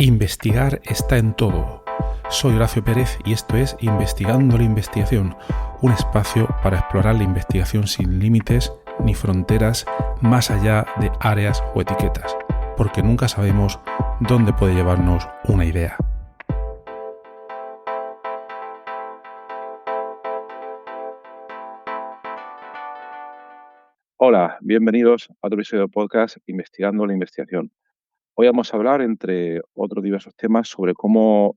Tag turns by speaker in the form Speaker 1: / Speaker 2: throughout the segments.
Speaker 1: Investigar está en todo. Soy Horacio Pérez y esto es Investigando la Investigación, un espacio para explorar la investigación sin límites ni fronteras más allá de áreas o etiquetas, porque nunca sabemos dónde puede llevarnos una idea.
Speaker 2: Hola, bienvenidos a otro episodio de podcast Investigando la Investigación. Hoy vamos a hablar, entre otros diversos temas, sobre cómo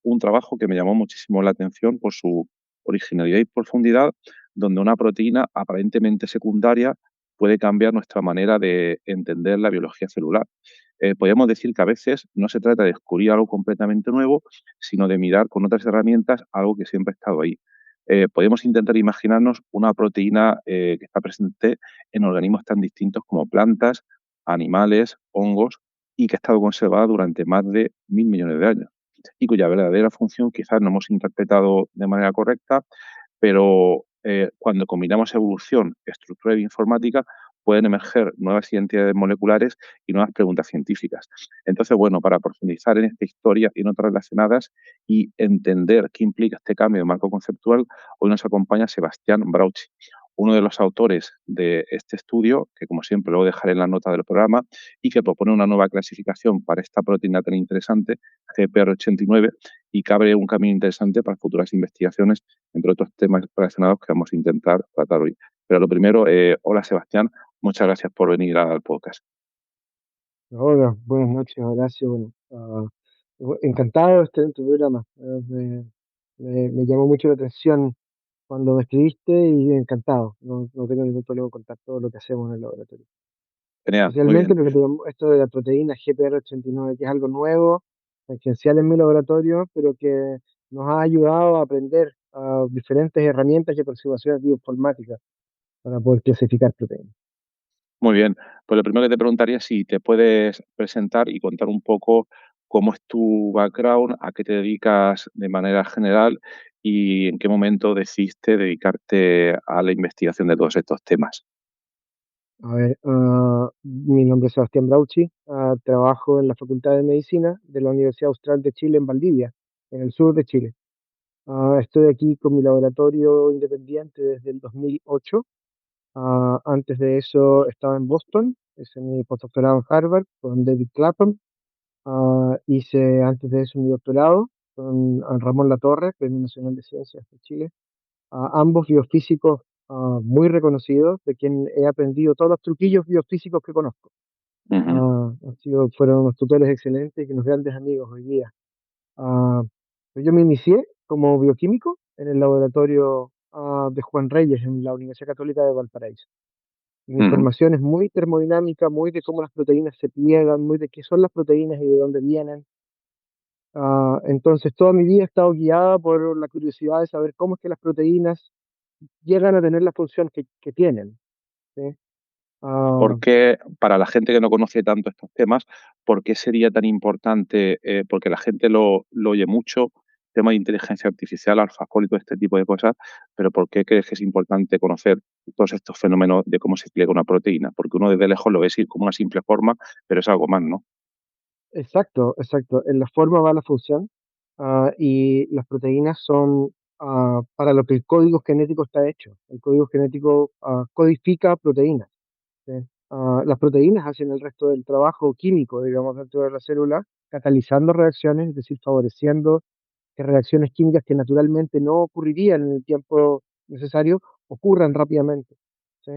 Speaker 2: un trabajo que me llamó muchísimo la atención por su originalidad y profundidad, donde una proteína aparentemente secundaria puede cambiar nuestra manera de entender la biología celular. Podríamos decir que a veces no se trata de descubrir algo completamente nuevo, sino de mirar con otras herramientas algo que siempre ha estado ahí. Podemos intentar imaginarnos una proteína que está presente en organismos tan distintos como plantas, animales, hongos, y que ha estado conservada durante más de 1.000 millones de años, y cuya verdadera función quizás no hemos interpretado de manera correcta, pero cuando combinamos evolución, estructura y bioinformática, pueden emerger nuevas identidades moleculares y nuevas preguntas científicas. Entonces, bueno, para profundizar en esta historia y en otras relacionadas y entender qué implica este cambio de marco conceptual, hoy nos acompaña Sebastián Brauchi, uno de los autores de este estudio, que como siempre luego dejaré en la nota del programa, y que propone una nueva clasificación para esta proteína tan interesante, GPR89, y que abre un camino interesante para futuras investigaciones, entre otros temas relacionados que vamos a intentar tratar hoy. Pero lo primero, hola Sebastián, muchas gracias por venir al podcast.
Speaker 3: Hola, buenas noches, Horacio. Bueno, encantado de estar en tu programa. Me llamó mucho la atención cuando me escribiste y encantado. No tengo ningún problema en contar todo lo que hacemos en el laboratorio.
Speaker 2: Genial, muy
Speaker 3: Especialmente
Speaker 2: bien.
Speaker 3: lo que tenemos, esto de la proteína GPR89, que es algo nuevo, esencial en mi laboratorio, pero que nos ha ayudado a aprender diferentes herramientas y aproximaciones bioinformáticas para poder clasificar proteínas.
Speaker 2: Muy bien, pues lo primero que te preguntaría es si te puedes presentar y contar un poco cómo es tu background, a qué te dedicas de manera general y en qué momento decidiste dedicarte a la investigación de todos estos temas.
Speaker 3: A ver, mi nombre es Sebastián Brauchi, trabajo en la Facultad de Medicina de la Universidad Austral de Chile en Valdivia, en el sur de Chile. Estoy aquí con mi laboratorio independiente desde el 2008. Antes de eso estaba en Boston, hice mi postdoctorado en Harvard con David Clapham. Hice antes de eso mi doctorado con Ramón Latorre, Premio Nacional de Ciencias de Chile, ambos biofísicos muy reconocidos, de quien he aprendido todos los truquillos biofísicos que conozco.
Speaker 2: Ujú,
Speaker 3: Fueron unos tutores excelentes y unos grandes amigos hoy día. Ah, yo me inicié como bioquímico en el laboratorio de Juan Reyes en la Universidad Católica de Valparaíso. Mi
Speaker 2: ujú,
Speaker 3: formación es muy termodinámica, muy de cómo las proteínas se pliegan, muy de qué son las proteínas y de dónde vienen. Entonces, toda mi vida he estado guiada por la curiosidad de saber cómo es que las proteínas llegan a tener la función que tienen. ¿Sí? Ah,
Speaker 2: Porque para la gente que no conoce tanto estos temas, ¿por qué sería tan importante? Porque la gente lo oye mucho, tema de inteligencia artificial, AlphaFold y todo este tipo de cosas, pero ¿por qué crees que es importante conocer todos estos fenómenos de cómo se pliega una proteína? Porque uno desde lejos lo ve así como una simple forma, pero es algo más, ¿no?
Speaker 3: exacto, exacto. En la forma va la función, y las proteínas son para lo que el código genético está hecho. El código genético codifica proteínas. ¿Sí? Las proteínas hacen el resto del trabajo químico, digamos, dentro de la célula, catalizando reacciones, es decir, favoreciendo que reacciones químicas que naturalmente no ocurrirían en el tiempo necesario ocurran rápidamente. ¿Sí?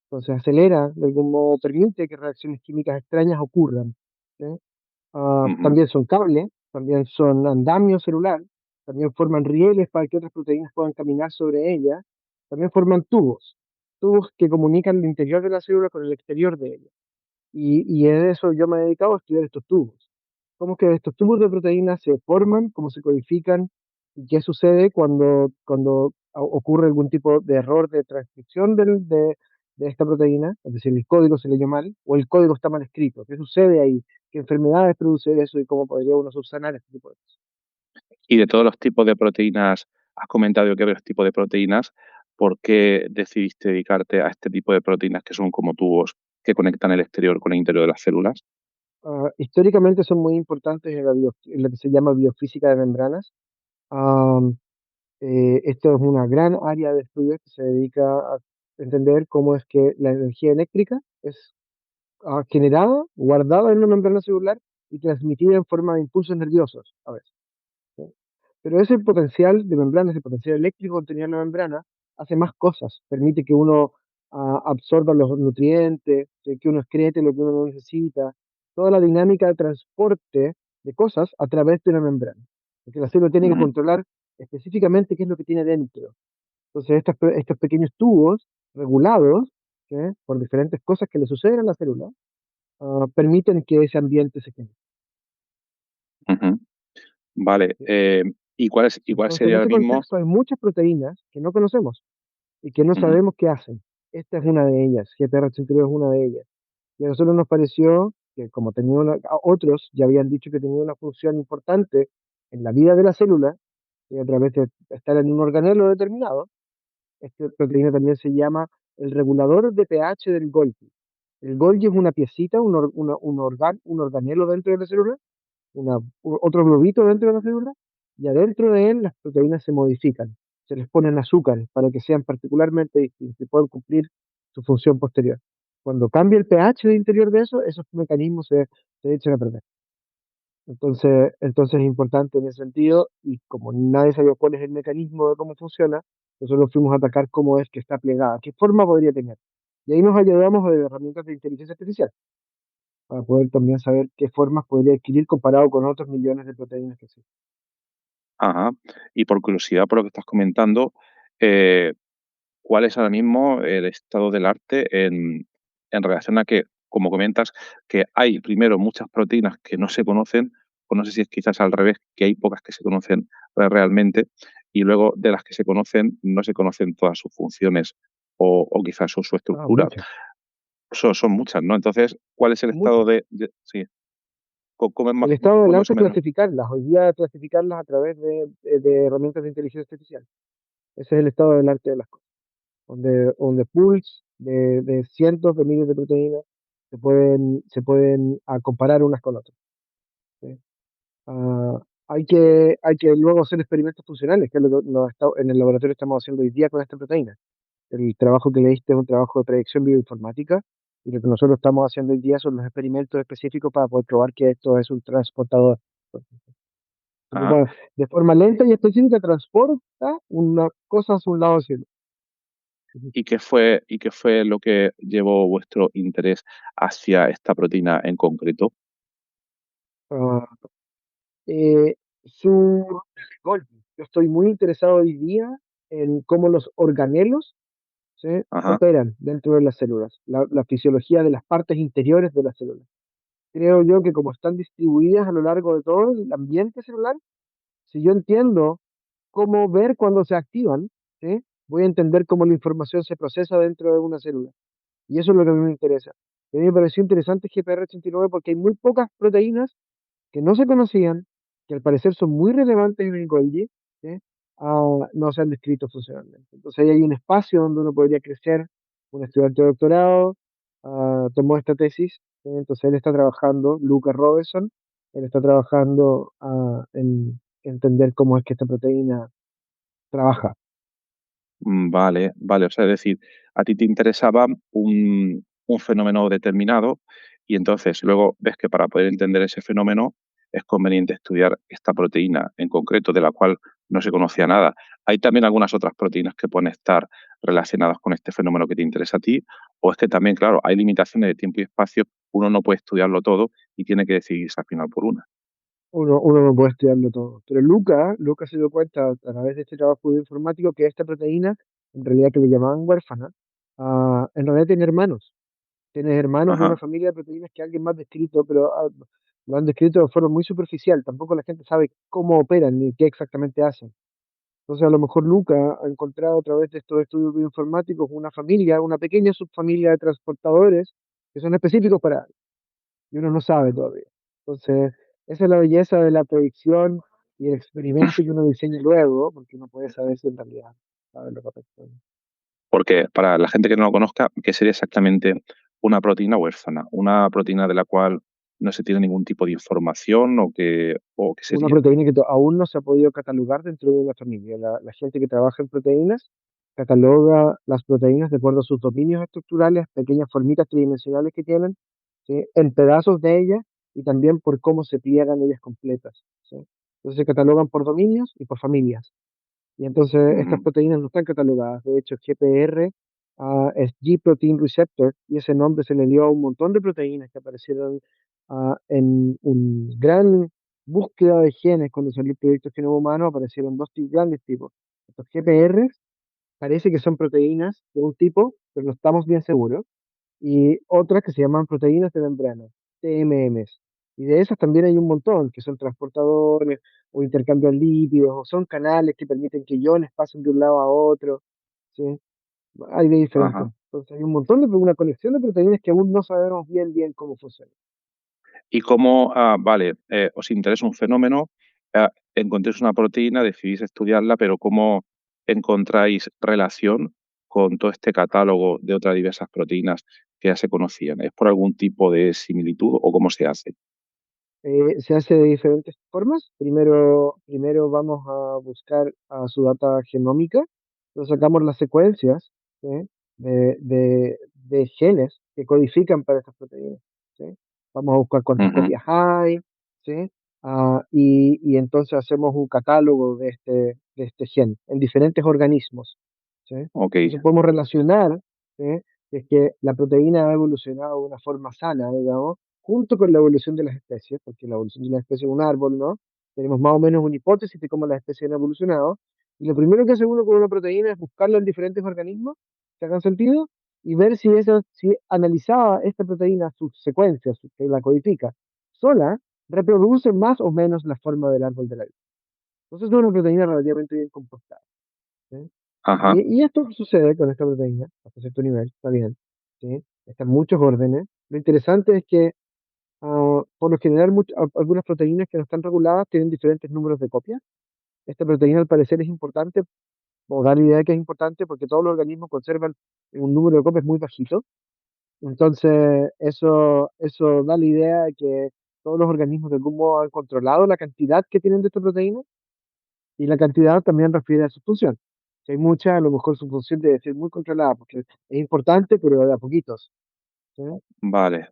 Speaker 3: Entonces acelera, de algún modo permite que reacciones químicas extrañas ocurran. ¿Sí?
Speaker 2: Ujú,
Speaker 3: También son cables, también son andamio celular, también forman rieles para que otras proteínas puedan caminar sobre ellas, también forman tubos, tubos que comunican el interior de la célula con el exterior de ella. Y en eso yo me he dedicado a estudiar estos tubos. Cómo es que estos tubos de proteínas se forman, cómo se codifican y qué sucede cuando ocurre algún tipo de error de transcripción de esta proteína, es decir, el código se leyó mal o el código está mal escrito. ¿Qué sucede ahí? ¿Qué enfermedades produce eso y cómo podría uno subsanar este tipo de cosas?
Speaker 2: y de todos los tipos de proteínas, has comentado que hay varios tipos de proteínas. ¿Por qué decidiste dedicarte a este tipo de proteínas que son como tubos que conectan el exterior con el interior de las células?
Speaker 3: Históricamente son muy importantes en lo que se llama biofísica de membranas. Am, Esto es una gran área de estudio que se dedica a entender cómo es que la energía eléctrica es generada, guardada en una membrana celular y transmitida en forma de impulsos nerviosos a veces. ¿Sí? Pero ese potencial de membrana, ese potencial eléctrico contenido en la membrana, hace más cosas. Permite que uno absorba los nutrientes, que uno excrete lo que uno no necesita. Toda la dinámica de transporte de cosas a través de una membrana. Porque la célula tiene que
Speaker 2: Ujú,
Speaker 3: controlar específicamente qué es lo que tiene dentro. Entonces, estos pequeños tubos regulados, ¿sí? Por diferentes cosas que le suceden a la célula, permiten que ese ambiente se genere.
Speaker 2: ujú. Vale.
Speaker 3: ¿Sí?
Speaker 2: ¿Y cuál
Speaker 3: Entonces, en
Speaker 2: sería ahora
Speaker 3: ese
Speaker 2: mismo?
Speaker 3: contexto hay muchas proteínas que no conocemos y que no
Speaker 2: Ujú,
Speaker 3: sabemos qué hacen. Esta es una de ellas, GPR82 es una de ellas. Y a nosotros nos pareció que como otros ya habían dicho que tenía una función importante en la vida de la célula, y a través de estar en un organelo determinado, esta proteína también se llama el regulador de pH del Golgi. El Golgi es una piecita, un organelo dentro de la célula, otro globito dentro de la célula, y adentro de él las proteínas se modifican, se les ponen azúcares para que sean particularmente distintos y puedan cumplir su función posterior. Cuando cambia el pH del interior de eso, esos mecanismos se echan a perder. Entonces es importante en ese sentido, y como nadie sabía cuál es el mecanismo de cómo funciona, nosotros fuimos a atacar cómo es que está plegada, qué forma podría tener. Y ahí nos ayudamos de herramientas de inteligencia artificial para poder también saber qué formas podría adquirir comparado con otros millones de proteínas que existen.
Speaker 2: Ajá. Y por curiosidad, por lo que estás comentando, eh, ¿cuál es ahora mismo el estado del arte en relación a que, como comentas, que hay primero muchas proteínas que no se conocen, o no sé si es quizás al revés, que hay pocas que se conocen realmente, y luego de las que se conocen no se conocen todas sus funciones o quizás su estructura?
Speaker 3: Muchas,
Speaker 2: Son muchas, ¿no? Entonces, ¿cuál es el estado
Speaker 3: muchas.
Speaker 2: sí, cómo es
Speaker 3: El estado del
Speaker 2: cómo más
Speaker 3: arte
Speaker 2: o
Speaker 3: es
Speaker 2: menos?
Speaker 3: clasificarlas, hoy día clasificarlas a través de herramientas de inteligencia artificial. Ese es el estado del arte de las cosas, donde pools de cientos de miles de proteínas se pueden comparar unas con otras. ¿Sí? Hay que luego hacer experimentos funcionales, que es lo que en el laboratorio estamos haciendo hoy día con esta proteína. El trabajo que leíste es un trabajo de predicción bioinformática y lo que nosotros estamos haciendo hoy día son los experimentos específicos para poder probar que esto es un transportador.
Speaker 2: Ajá.
Speaker 3: De forma lenta y específica transporta una cosa hacia un lado hacia el otro.
Speaker 2: ¿Y qué fue lo que llevó vuestro interés hacia esta proteína en concreto?
Speaker 3: Ah, eh, su Golgi. Yo estoy muy interesado hoy día en cómo los organelos se
Speaker 2: Ajá.
Speaker 3: operan dentro de las células, la fisiología de las partes interiores de las células. Creo yo que como están distribuidas a lo largo de todo el ambiente celular, si yo entiendo cómo ver cuando se activan, ¿sí? Voy a entender cómo la información se procesa dentro de una célula. Y eso es lo que a mí me interesa. Y a mí me pareció interesante GPR89 porque hay muy pocas proteínas que no se conocían, que al parecer son muy relevantes en el Golgi, ¿sí? No se han descrito funcionalmente. Entonces ahí hay un espacio donde uno podría crecer. Un estudiante de doctorado tomó esta tesis, ¿sí? Entonces él está trabajando, Luca Robeson, él está trabajando en entender cómo es que esta proteína trabaja.
Speaker 2: Vale, vale. O sea, es decir, a ti te interesaba un fenómeno determinado y entonces luego ves que para poder entender ese fenómeno es conveniente estudiar esta proteína en concreto, de la cual no se conocía nada. ¿Hay también algunas otras proteínas que pueden estar relacionadas con este fenómeno que te interesa a ti? ¿O es que también, claro, hay limitaciones de tiempo y espacio, uno no puede estudiarlo todo y tiene que decidirse al final por una?
Speaker 3: Uno no puede estudiarlo todo. Pero Luca se dio cuenta a través de este trabajo informático que esta proteína, en realidad que le llamaban huérfana, en realidad tiene hermanos. Tiene hermanos de una
Speaker 2: Ajá.
Speaker 3: familia de proteínas que alguien más descrito, pero lo han descrito de forma muy superficial. Tampoco la gente sabe cómo operan ni qué exactamente hacen. Entonces, a lo mejor Luca ha encontrado a través de estos estudios bioinformáticos una familia, una pequeña subfamilia de transportadores que son específicos para y uno no sabe todavía. Entonces, esa es la belleza de la predicción y el experimento que uno diseña luego, porque uno puede saber si en realidad sabe lo correcto.
Speaker 2: Porque para la gente que no lo conozca, ¿qué sería exactamente una proteína huérfana? Una proteína de la cual no se tiene ningún tipo de información o qué
Speaker 3: Una
Speaker 2: sería?
Speaker 3: proteína que aún no se ha podido catalogar dentro de una familia. La gente que trabaja en proteínas cataloga las proteínas de acuerdo a sus dominios estructurales, pequeñas formitas tridimensionales que tienen, ¿sí? En pedazos de ellas y también por cómo se pliegan ellas completas, ¿sí? Entonces se catalogan por dominios y por familias. Y entonces estas
Speaker 2: Ujú.
Speaker 3: proteínas no están catalogadas. De hecho, GPR es G Protein Receptor y ese nombre se le dio a un montón de proteínas que aparecieron en un gran búsqueda de genes. Cuando salió el proyecto Genoma Humano, aparecieron grandes tipos. Estos GPR parece que son proteínas de un tipo, pero no estamos bien seguros, y otras que se llaman proteínas de membrana, TMMs. Y de esas también hay un montón, que son transportadores o intercambian lípidos, o son canales que permiten que iones pasen de un lado a otro, ¿sí? Hay de diferentes.
Speaker 2: Ajá.
Speaker 3: Entonces hay un montón de, una colección de proteínas que aún no sabemos bien cómo funciona.
Speaker 2: Y cómo, vale, os interesa un fenómeno, encontréis una proteína, decidís estudiarla, pero ¿cómo encontráis relación con todo este catálogo de otras diversas proteínas que ya se conocían? ¿Es por algún tipo de similitud o cómo se hace?
Speaker 3: Se hace de diferentes formas. Primero vamos a buscar a su data genómica, entonces sacamos las secuencias, ¿sí? de genes que codifican para estas proteínas, ¿sí? Vamos a buscar cuántas
Speaker 2: Ujú.
Speaker 3: copias hay, ¿sí? Y entonces hacemos un catálogo de este gen en diferentes organismos, ¿sí?
Speaker 2: Okey.
Speaker 3: Entonces podemos relacionar, ¿sí? Es que la proteína ha evolucionado de una forma sana, digamos, junto con la evolución de las especies, porque la evolución de las especies es un árbol, ¿no? Tenemos más o menos una hipótesis de cómo las especies han evolucionado, y lo primero que hace uno con una proteína es buscarla en diferentes organismos que hagan sentido y ver si analizada esta proteína, sus secuencias, que la codifica sola, reproduce más o menos la forma del árbol de la vida. Entonces es una proteína relativamente bien comportada, ¿sí?
Speaker 2: Ajá.
Speaker 3: Y esto sucede con esta proteína, hasta cierto nivel, está bien, ¿sí? Está en muchos órdenes. Lo interesante es que por lo general, algunas proteínas que no están reguladas tienen diferentes números de copias. Esta proteína al parecer es importante, o da la idea de que es importante, porque todos los organismos conservan un número de copias muy bajito. Entonces, eso da la idea de que todos los organismos de algún modo han controlado la cantidad que tienen de esta proteína, y la cantidad también refiere a su función. Si hay mucha, a lo mejor su función debe ser muy controlada, porque es importante, pero de a poquitos, ¿sí?
Speaker 2: Vale.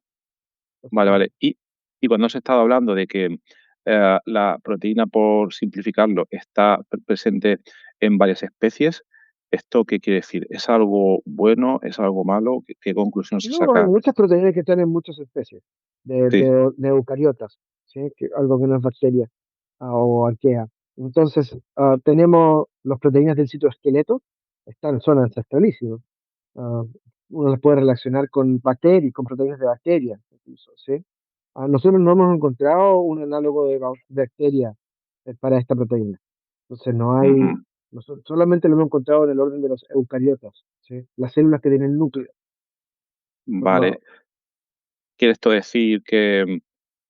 Speaker 2: Vale,
Speaker 3: Entonces,
Speaker 2: vale. Y cuando has estado hablando de que, la proteína, por simplificarlo, está presente en varias especies, ¿esto qué quiere decir? ¿Es algo bueno? ¿Es algo malo? ¿Qué conclusión se
Speaker 3: no, hay
Speaker 2: saca?
Speaker 3: muchas proteínas que están en muchas especies
Speaker 2: Sí.
Speaker 3: de eucariotas, ¿sí? Algo que no es bacteria o arquea. Entonces, tenemos las proteínas del citoesqueleto, son ancestralísimas. Ah, Uno las puede relacionar con bacterias, con proteínas de bacterias, incluso, ¿sí? Nosotros no hemos encontrado un análogo de bacteria para esta proteína. Entonces, no hay,
Speaker 2: Ujú.
Speaker 3: nosotros solamente lo hemos encontrado en el orden de los eucariotas, ¿sí? Las células que tienen núcleo
Speaker 2: Vale.
Speaker 3: formado.
Speaker 2: ¿Quiere esto decir que,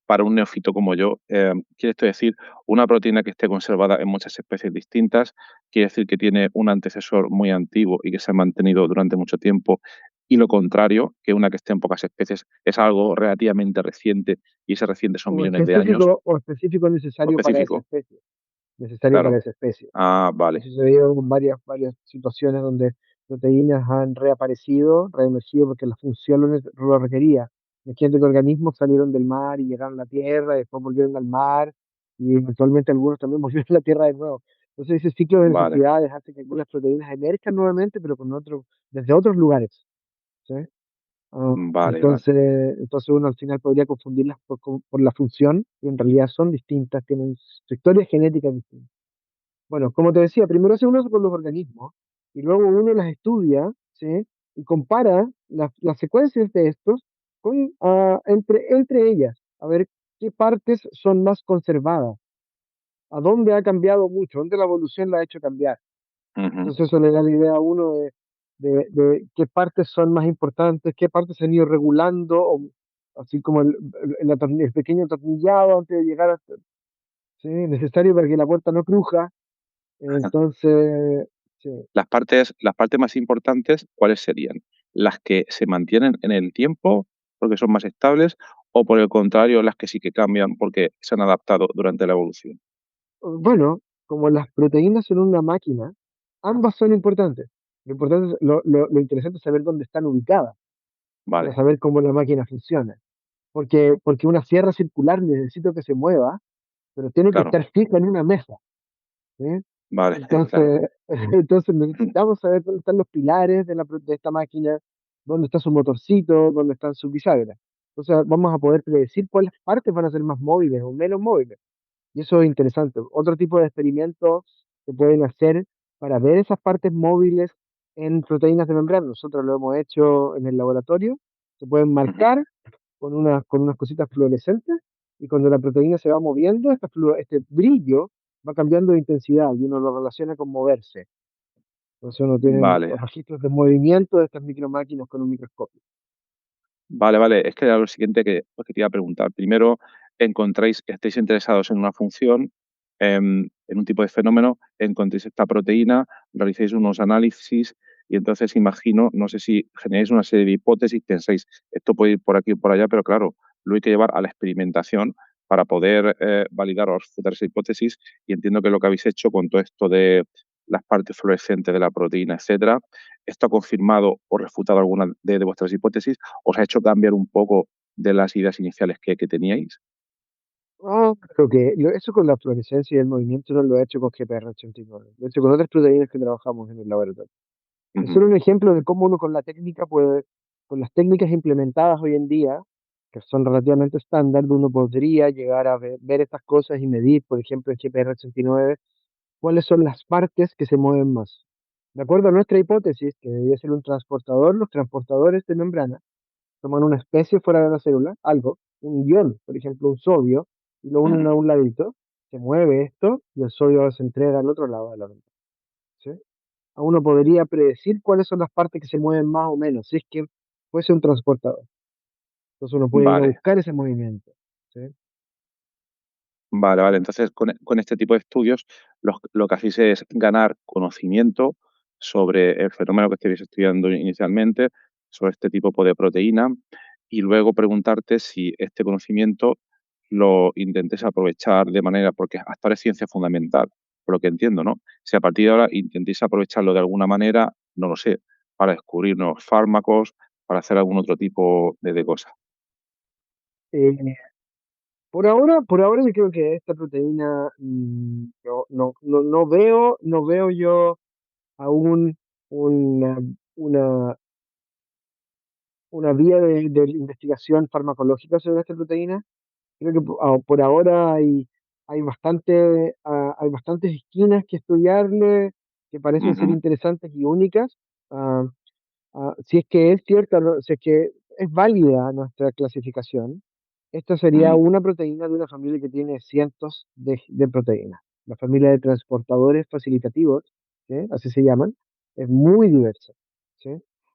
Speaker 2: para un neófito como yo, quiere esto decir, una proteína que esté conservada en muchas especies distintas, quiere decir que tiene un antecesor muy antiguo y que se ha mantenido durante mucho tiempo, y lo contrario, que una que esté en pocas especies es algo relativamente reciente, y ese reciente son millones de años,
Speaker 3: O específico
Speaker 2: o
Speaker 3: necesario para esa
Speaker 2: específico?
Speaker 3: especie, necesario para
Speaker 2: Claro.
Speaker 3: esa especie.
Speaker 2: Ah,
Speaker 3: Ha
Speaker 2: vale,
Speaker 3: sucedido en varias situaciones donde proteínas han reaparecido, reemergido porque la función lo requería. Imagínate que organismos salieron del mar y llegaron a la Tierra, y después volvieron al mar, y eventualmente algunos también volvieron a la Tierra de nuevo. Entonces ese ciclo de
Speaker 2: vale,
Speaker 3: necesidades hace que algunas proteínas emerjan nuevamente, pero desde otros lugares, ¿sí?
Speaker 2: vale, vale.
Speaker 3: Entonces uno al final podría confundirlas por la función, y en realidad son distintas, tienen su historia genética distinta. Bueno, como te decía, primero hace uno con los organismos y luego uno las estudia, ¿sí? Y compara las secuencias de estos entre ellas, a ver qué partes son más conservadas, a dónde ha cambiado mucho, dónde la evolución la ha hecho cambiar.
Speaker 2: Ujú.
Speaker 3: Entonces eso le da la idea a uno de qué partes son más importantes, qué partes se han ido regulando, así como el pequeño atornillado antes de llegar a, ¿sí? Necesario para que la puerta no cruja. Entonces, sí.
Speaker 2: Las partes más importantes, ¿cuáles serían? ¿Las que se mantienen en el tiempo, porque son más estables, o por el contrario, las que sí que cambian porque se han adaptado durante la evolución?
Speaker 3: Bueno, como las proteínas son una máquina, ambas son importantes. Lo interesante es saber dónde están ubicadas para
Speaker 2: Vale,
Speaker 3: saber cómo la máquina funciona. Porque una sierra circular necesito que se mueva, pero tiene que
Speaker 2: claro,
Speaker 3: estar fija en una mesa, ¿sí?
Speaker 2: vale, claro.
Speaker 3: Entonces, entonces necesitamos saber dónde están los pilares de esta máquina, dónde está su motorcito, dónde están sus bisagras. Entonces vamos a poder predecir cuáles partes van a ser más móviles o menos móviles. Y eso es interesante. Otro tipo de experimentos se pueden hacer para ver esas partes móviles en proteínas de membrana. Nosotros lo hemos hecho en el laboratorio. Se pueden
Speaker 2: Ujú.
Speaker 3: marcar con unas cositas fluorescentes y cuando la proteína se va moviendo, este brillo va cambiando de intensidad y uno lo relaciona con moverse. Entonces uno tiene
Speaker 2: Vale.
Speaker 3: los registros de movimiento de estas micromáquinas con un microscopio.
Speaker 2: Vale, vale. Es que era lo siguiente que te iba a preguntar. Primero, estáis interesados en una función, en un tipo de fenómeno, encontréis esta proteína, realicéis unos análisis y entonces imagino, no sé si generáis una serie de hipótesis, pensáis, esto puede ir por aquí o por allá, pero claro, lo hay que llevar a la experimentación para poder validar o refutar esa hipótesis y entiendo que lo que habéis hecho con todo esto de las partes fluorescentes de la proteína, etcétera, esto ha confirmado o refutado alguna de vuestras hipótesis. ¿Os ha hecho cambiar un poco de las ideas iniciales que teníais?
Speaker 3: Creo que eso con la fluorescencia y el movimiento no lo he hecho con GPR89. Lo he hecho con otras proteínas que trabajamos en el laboratorio. Es
Speaker 2: Ujú,
Speaker 3: solo un ejemplo de cómo uno con la técnica puede, con las técnicas implementadas hoy en día, que son relativamente estándar, uno podría llegar a ver estas cosas y medir, por ejemplo, en GPR89, cuáles son las partes que se mueven más. De acuerdo a nuestra hipótesis, que debía ser un transportador, los transportadores de membrana toman una especie fuera de la célula, algo, un ion, por ejemplo, un sodio, y lo unen
Speaker 2: ujú.
Speaker 3: a un ladito, se mueve esto y el sodio se entrega al otro lado de la membrana. ¿Sí? A uno podría predecir cuáles son las partes que se mueven más o menos, si es que fuese un transportador. Entonces uno puede ir a
Speaker 2: Vale,
Speaker 3: buscar ese movimiento. ¿Sí?
Speaker 2: vale, vale. Entonces, con este tipo de estudios, lo que hacéis es ganar conocimiento sobre el fenómeno que estáis estudiando inicialmente, sobre este tipo de proteína, y luego preguntarte si este conocimiento lo intentes aprovechar de manera, porque hasta ahora es ciencia fundamental, por lo que entiendo, ¿no? Si a partir de ahora intentéis aprovecharlo de alguna manera, no lo sé, para descubrir nuevos fármacos, para hacer algún otro tipo de cosas.
Speaker 3: Eh, por ahora yo creo que esta proteína no veo yo aún una, una, una vía de investigación farmacológica sobre esta proteína. Creo que por ahora hay bastantes esquinas que estudiarle que parecen ser
Speaker 2: Ujú,
Speaker 3: interesantes y únicas. Ah, si es que es cierta, si es que es válida nuestra clasificación, esta sería
Speaker 2: ujú,
Speaker 3: una proteína de una familia que tiene cientos de proteínas. La familia de transportadores facilitativos, ¿sí? Así se llaman, es muy diversa. ¿Sí?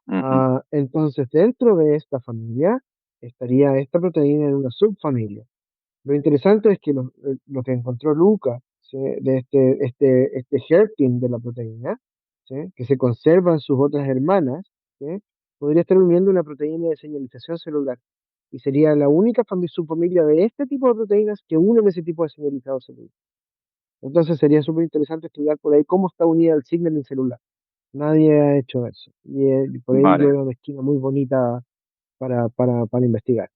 Speaker 2: ujú.
Speaker 3: Entonces, dentro de esta familia estaría esta proteína en una subfamilia. Lo interesante es que lo que encontró Luca, ¿sí? De este hairpin de la proteína, ¿sí? Que se conserva en sus otras hermanas, ¿sí? Podría estar uniendo una proteína de señalización celular. Y sería la única subfamilia de este tipo de proteínas que unen ese tipo de señalizado celular. Entonces sería súper interesante estudiar por ahí cómo está unida el signaling celular. Nadie ha hecho eso. Y por ahí yo
Speaker 2: Vale,
Speaker 3: veo una esquina muy bonita para investigar.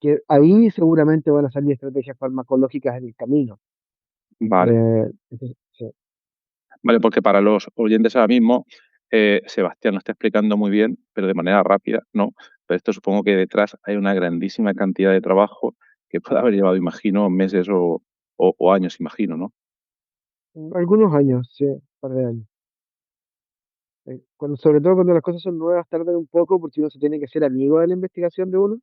Speaker 3: Que ahí seguramente van a salir estrategias farmacológicas en el camino.
Speaker 2: vale.
Speaker 3: Sí.
Speaker 2: Vale, porque para los oyentes ahora mismo, Sebastián lo está explicando muy bien, pero de manera rápida, ¿no? Pero esto supongo que detrás hay una grandísima cantidad de trabajo que puede haber llevado, imagino, meses o años, imagino, ¿no?
Speaker 3: Algunos años, sí, un par de años. Sobre todo cuando las cosas son nuevas, tardan un poco porque uno se tiene que ser amigo de la investigación de uno.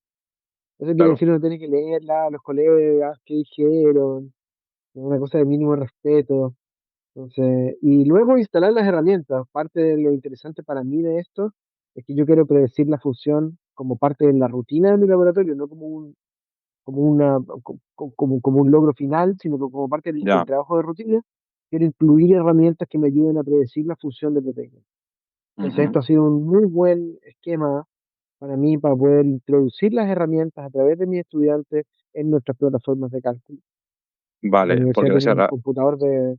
Speaker 3: Eso quiere
Speaker 2: Claro.
Speaker 3: decir uno tiene que leerla, los colegas que dijeron, una cosa de mínimo respeto. Entonces, y luego instalar las herramientas. Parte de lo interesante para mí de esto es que yo quiero predecir la función como parte de la rutina de mi laboratorio, no como una, como un logro final, sino que como parte del
Speaker 2: Ya.
Speaker 3: trabajo de rutina. Quiero incluir herramientas que me ayuden a predecir la función de proteínas. Entonces,
Speaker 2: Ujú.
Speaker 3: esto ha sido un muy buen esquema para mí para poder introducir las herramientas a través de mis estudiantes en nuestras plataformas de cálculo. En la
Speaker 2: Vale,
Speaker 3: universidad
Speaker 2: porque no
Speaker 3: tenemos un
Speaker 2: será.
Speaker 3: computador de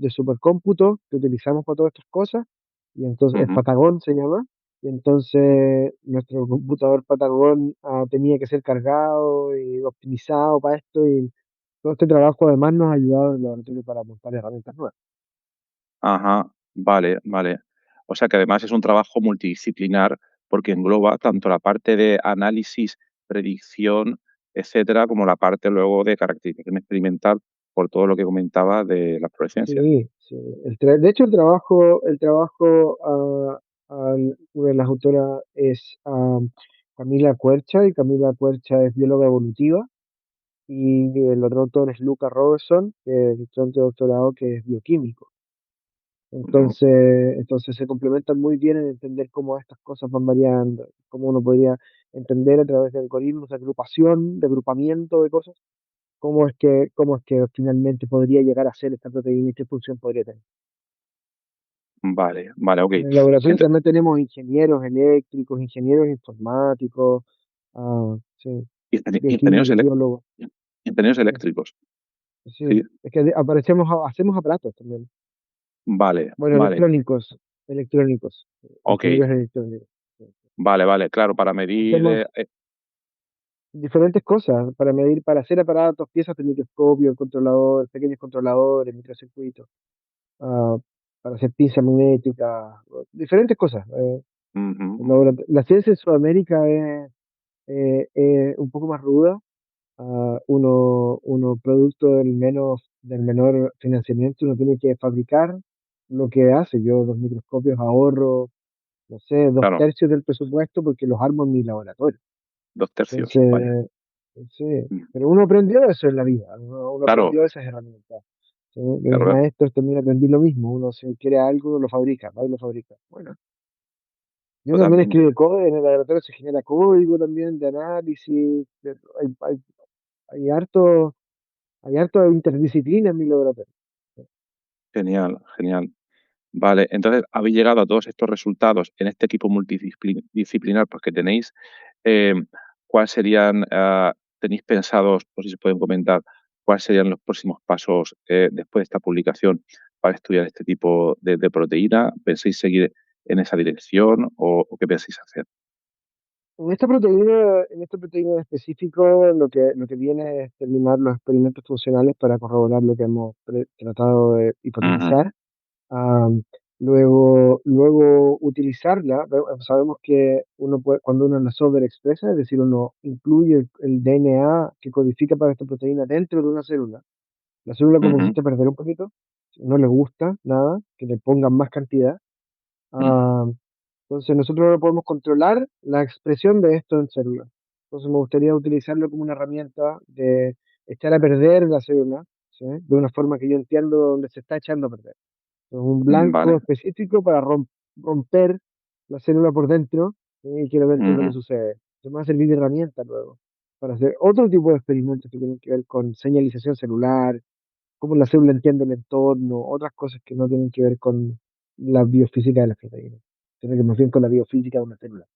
Speaker 3: supercómputo que utilizamos para todas estas cosas, y entonces el
Speaker 2: Ujú.
Speaker 3: Patagón se llama, y entonces nuestro computador Patagón tenía que ser cargado y optimizado para esto, y todo este trabajo además nos ha ayudado en el laboratorio para montar herramientas nuevas.
Speaker 2: Ajá, vale, vale. O sea que además es un trabajo multidisciplinar porque engloba tanto la parte de análisis, predicción, etcétera, como la parte luego de caracterización experimental por todo lo que comentaba de la fluorescencia.
Speaker 3: Sí, sí. De hecho, una de las autoras es Camila Cuercha, y Camila Cuercha es bióloga evolutiva, y el otro autor es Luca Robertson, que es estudiante de doctorado, que es bioquímico.
Speaker 2: Ujú.
Speaker 3: Entonces se complementan muy bien en entender cómo estas cosas van variando, cómo uno podría entender a través de algoritmos de agrupación, de agrupamiento de cosas, cómo es que finalmente podría llegar a ser esta proteína y qué función podría tener.
Speaker 2: Vale, vale,
Speaker 3: En
Speaker 2: okey.
Speaker 3: el laboratorio
Speaker 2: Ent
Speaker 3: también tenemos ingenieros eléctricos, ingenieros informáticos, sí,
Speaker 2: ingenieros elec
Speaker 3: biólogos,
Speaker 2: ingenieros
Speaker 3: sí,
Speaker 2: eléctricos,
Speaker 3: sí.
Speaker 2: sí.
Speaker 3: Es que hacemos aparatos también.
Speaker 2: Vale,
Speaker 3: Bueno,
Speaker 2: vale,
Speaker 3: electrónicos,
Speaker 2: okey.
Speaker 3: ingenieros electrónicos. Sí, sí.
Speaker 2: Vale, vale, claro, para medir,
Speaker 3: Hacemos diferentes cosas para medir, para hacer aparatos, piezas de microscopio, controlador, pequeños controladores, microcircuitos, ah, para hacer pinzas magnéticas, diferentes cosas.
Speaker 2: ujú, ujú.
Speaker 3: La ciencia en Sudamérica es un poco más ruda. Uno producto del menor financiamiento, uno tiene que fabricar lo que hace. Yo los microscopios ahorro, no sé, dos
Speaker 2: Claro,
Speaker 3: tercios del presupuesto porque los armo en mi laboratorio.
Speaker 2: 2/3, vaya.
Speaker 3: Entonces, sí,
Speaker 2: Mm.
Speaker 3: pero uno aprendió eso en la vida, uno
Speaker 2: Claro,
Speaker 3: aprendió esas herramientas. ¿Sí? De mis
Speaker 2: claro,
Speaker 3: maestros también aprendí lo mismo. Uno si quiere algo, lo fabrica, va y lo fabrica. Bueno, yo también
Speaker 2: totalmente.
Speaker 3: escribo código, en el laboratorio se genera código también de análisis, hay, hay, hay harto Hay harto interdisciplina en mi laboratorio.
Speaker 2: Genial, genial. Vale, entonces, habéis llegado a todos estos resultados en este equipo multidisciplinar pues, que tenéis. ¿Cuáles serían, tenéis pensados, o si se pueden comentar, cuáles serían los próximos pasos después de esta publicación para estudiar este tipo de proteína? ¿Pensáis seguir en esa dirección o qué pensáis hacer?
Speaker 3: En esta proteína en específico, lo que viene es terminar los experimentos funcionales para corroborar lo que hemos tratado de
Speaker 2: Ujú,
Speaker 3: hipotetizar. Luego utilizarla. Sabemos que cuando uno la sobreexpresa, es decir, uno incluye el DNA que codifica para esta proteína dentro de una célula, la célula como que se
Speaker 2: ujú,
Speaker 3: echa a perder un poquito, no le gusta nada, que le pongan más cantidad.
Speaker 2: mm,
Speaker 3: Ah, entonces nosotros ahora podemos controlar la expresión de esto en células. Entonces me gustaría utilizarlo como una herramienta de echar a perder la célula, ¿sí? De una forma que yo entiendo donde se está echando a perder. Entonces, un blanco
Speaker 2: vale.
Speaker 3: específico para romper la célula por dentro, ¿sí? Y quiero ver qué es lo que
Speaker 2: Ujú,
Speaker 3: sucede. Eso me va a servir de herramienta luego para hacer otro tipo de experimentos que tienen que ver con señalización celular, cómo la célula entiende el entorno, otras cosas que no tienen que ver con la biofísica de las proteínas, sino que más bien con la biofísica de una célula.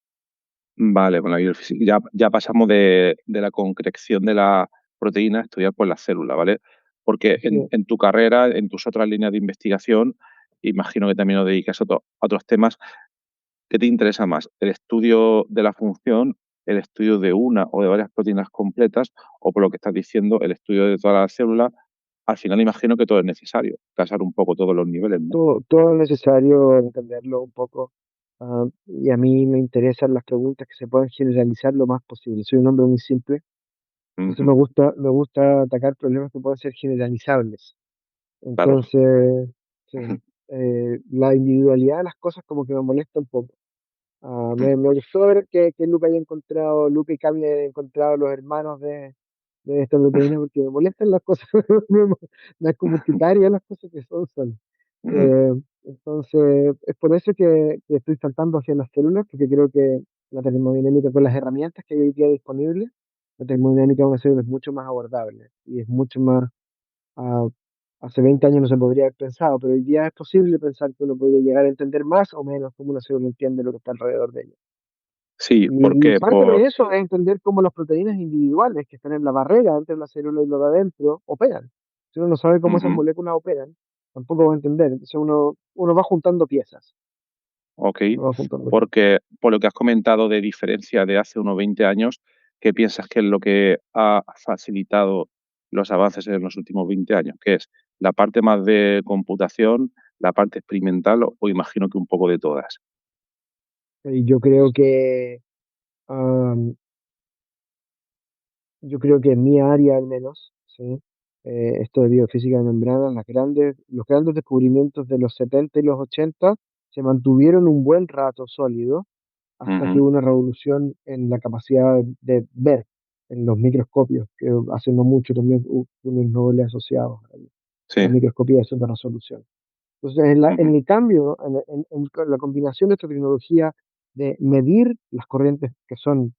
Speaker 2: vale, con la biofísica ya pasamos de la concreción de la proteína a estudiar, pues, la célula, ¿vale? Porque
Speaker 3: Sí,
Speaker 2: en tu carrera, en tus otras líneas de investigación, imagino que también os dedicas a otros temas. ¿Qué te interesa más? ¿El estudio de la función, el estudio de una o de varias proteínas completas, o por lo que estás diciendo, el estudio de toda la célula? Al final imagino que todo es necesario, casar un poco todos los niveles, ¿no?
Speaker 3: todo es necesario entenderlo un poco. Y a mí me interesan las preguntas que se puedan generalizar lo más posible. Soy un hombre muy simple, entonces
Speaker 2: Ujú,
Speaker 3: me gusta atacar problemas que puedan ser generalizables.
Speaker 2: claro.
Speaker 3: Entonces, sí, la individualidad de las cosas como que me molesta un poco. Me gustó ver que Luca y Cami hayan encontrado los hermanos de esta proteína, porque me molestan las cosas, me es como urticaria las cosas que son.
Speaker 2: Ujú,
Speaker 3: Eh, entonces, es por eso que estoy saltando hacia las células, porque creo que la termodinámica, con las herramientas que hay hoy día disponibles, la termodinámica de una célula es mucho más abordable y es mucho más. ah, Hace 20 años no se podría haber pensado, pero hoy día es posible pensar que uno puede llegar a entender más o menos cómo una célula entiende lo que está alrededor de ella.
Speaker 2: Sí,
Speaker 3: Y
Speaker 2: porque
Speaker 3: parte de eso es entender cómo las proteínas individuales que están en la barrera entre la célula y lo de adentro operan. Si uno no sabe cómo esas
Speaker 2: ujú,
Speaker 3: moléculas operan, tampoco va a entender. Entonces uno va juntando piezas,
Speaker 2: ok,
Speaker 3: uno va juntando piezas.
Speaker 2: porque por lo que has comentado de diferencia de hace unos 20 años, ¿qué piensas que es lo que ha facilitado los avances en los últimos 20 años? ¿Qué es la parte más de computación, la parte experimental o imagino que un poco de todas?
Speaker 3: Y am, yo creo que en mi área al menos, ¿sí? Esto de biofísica de membrana, los grandes descubrimientos de los 70 y los 80 se mantuvieron un buen rato sólidos hasta que
Speaker 2: Ujú,
Speaker 3: hubo una revolución en la capacidad de ver en los microscopios, que hace no mucho también hubo unos Nobel asociados a la
Speaker 2: sí,
Speaker 3: microscopía de super resolución. Entonces, en
Speaker 2: ujú,
Speaker 3: el cambio, en la combinación de esta tecnología de medir las corrientes que son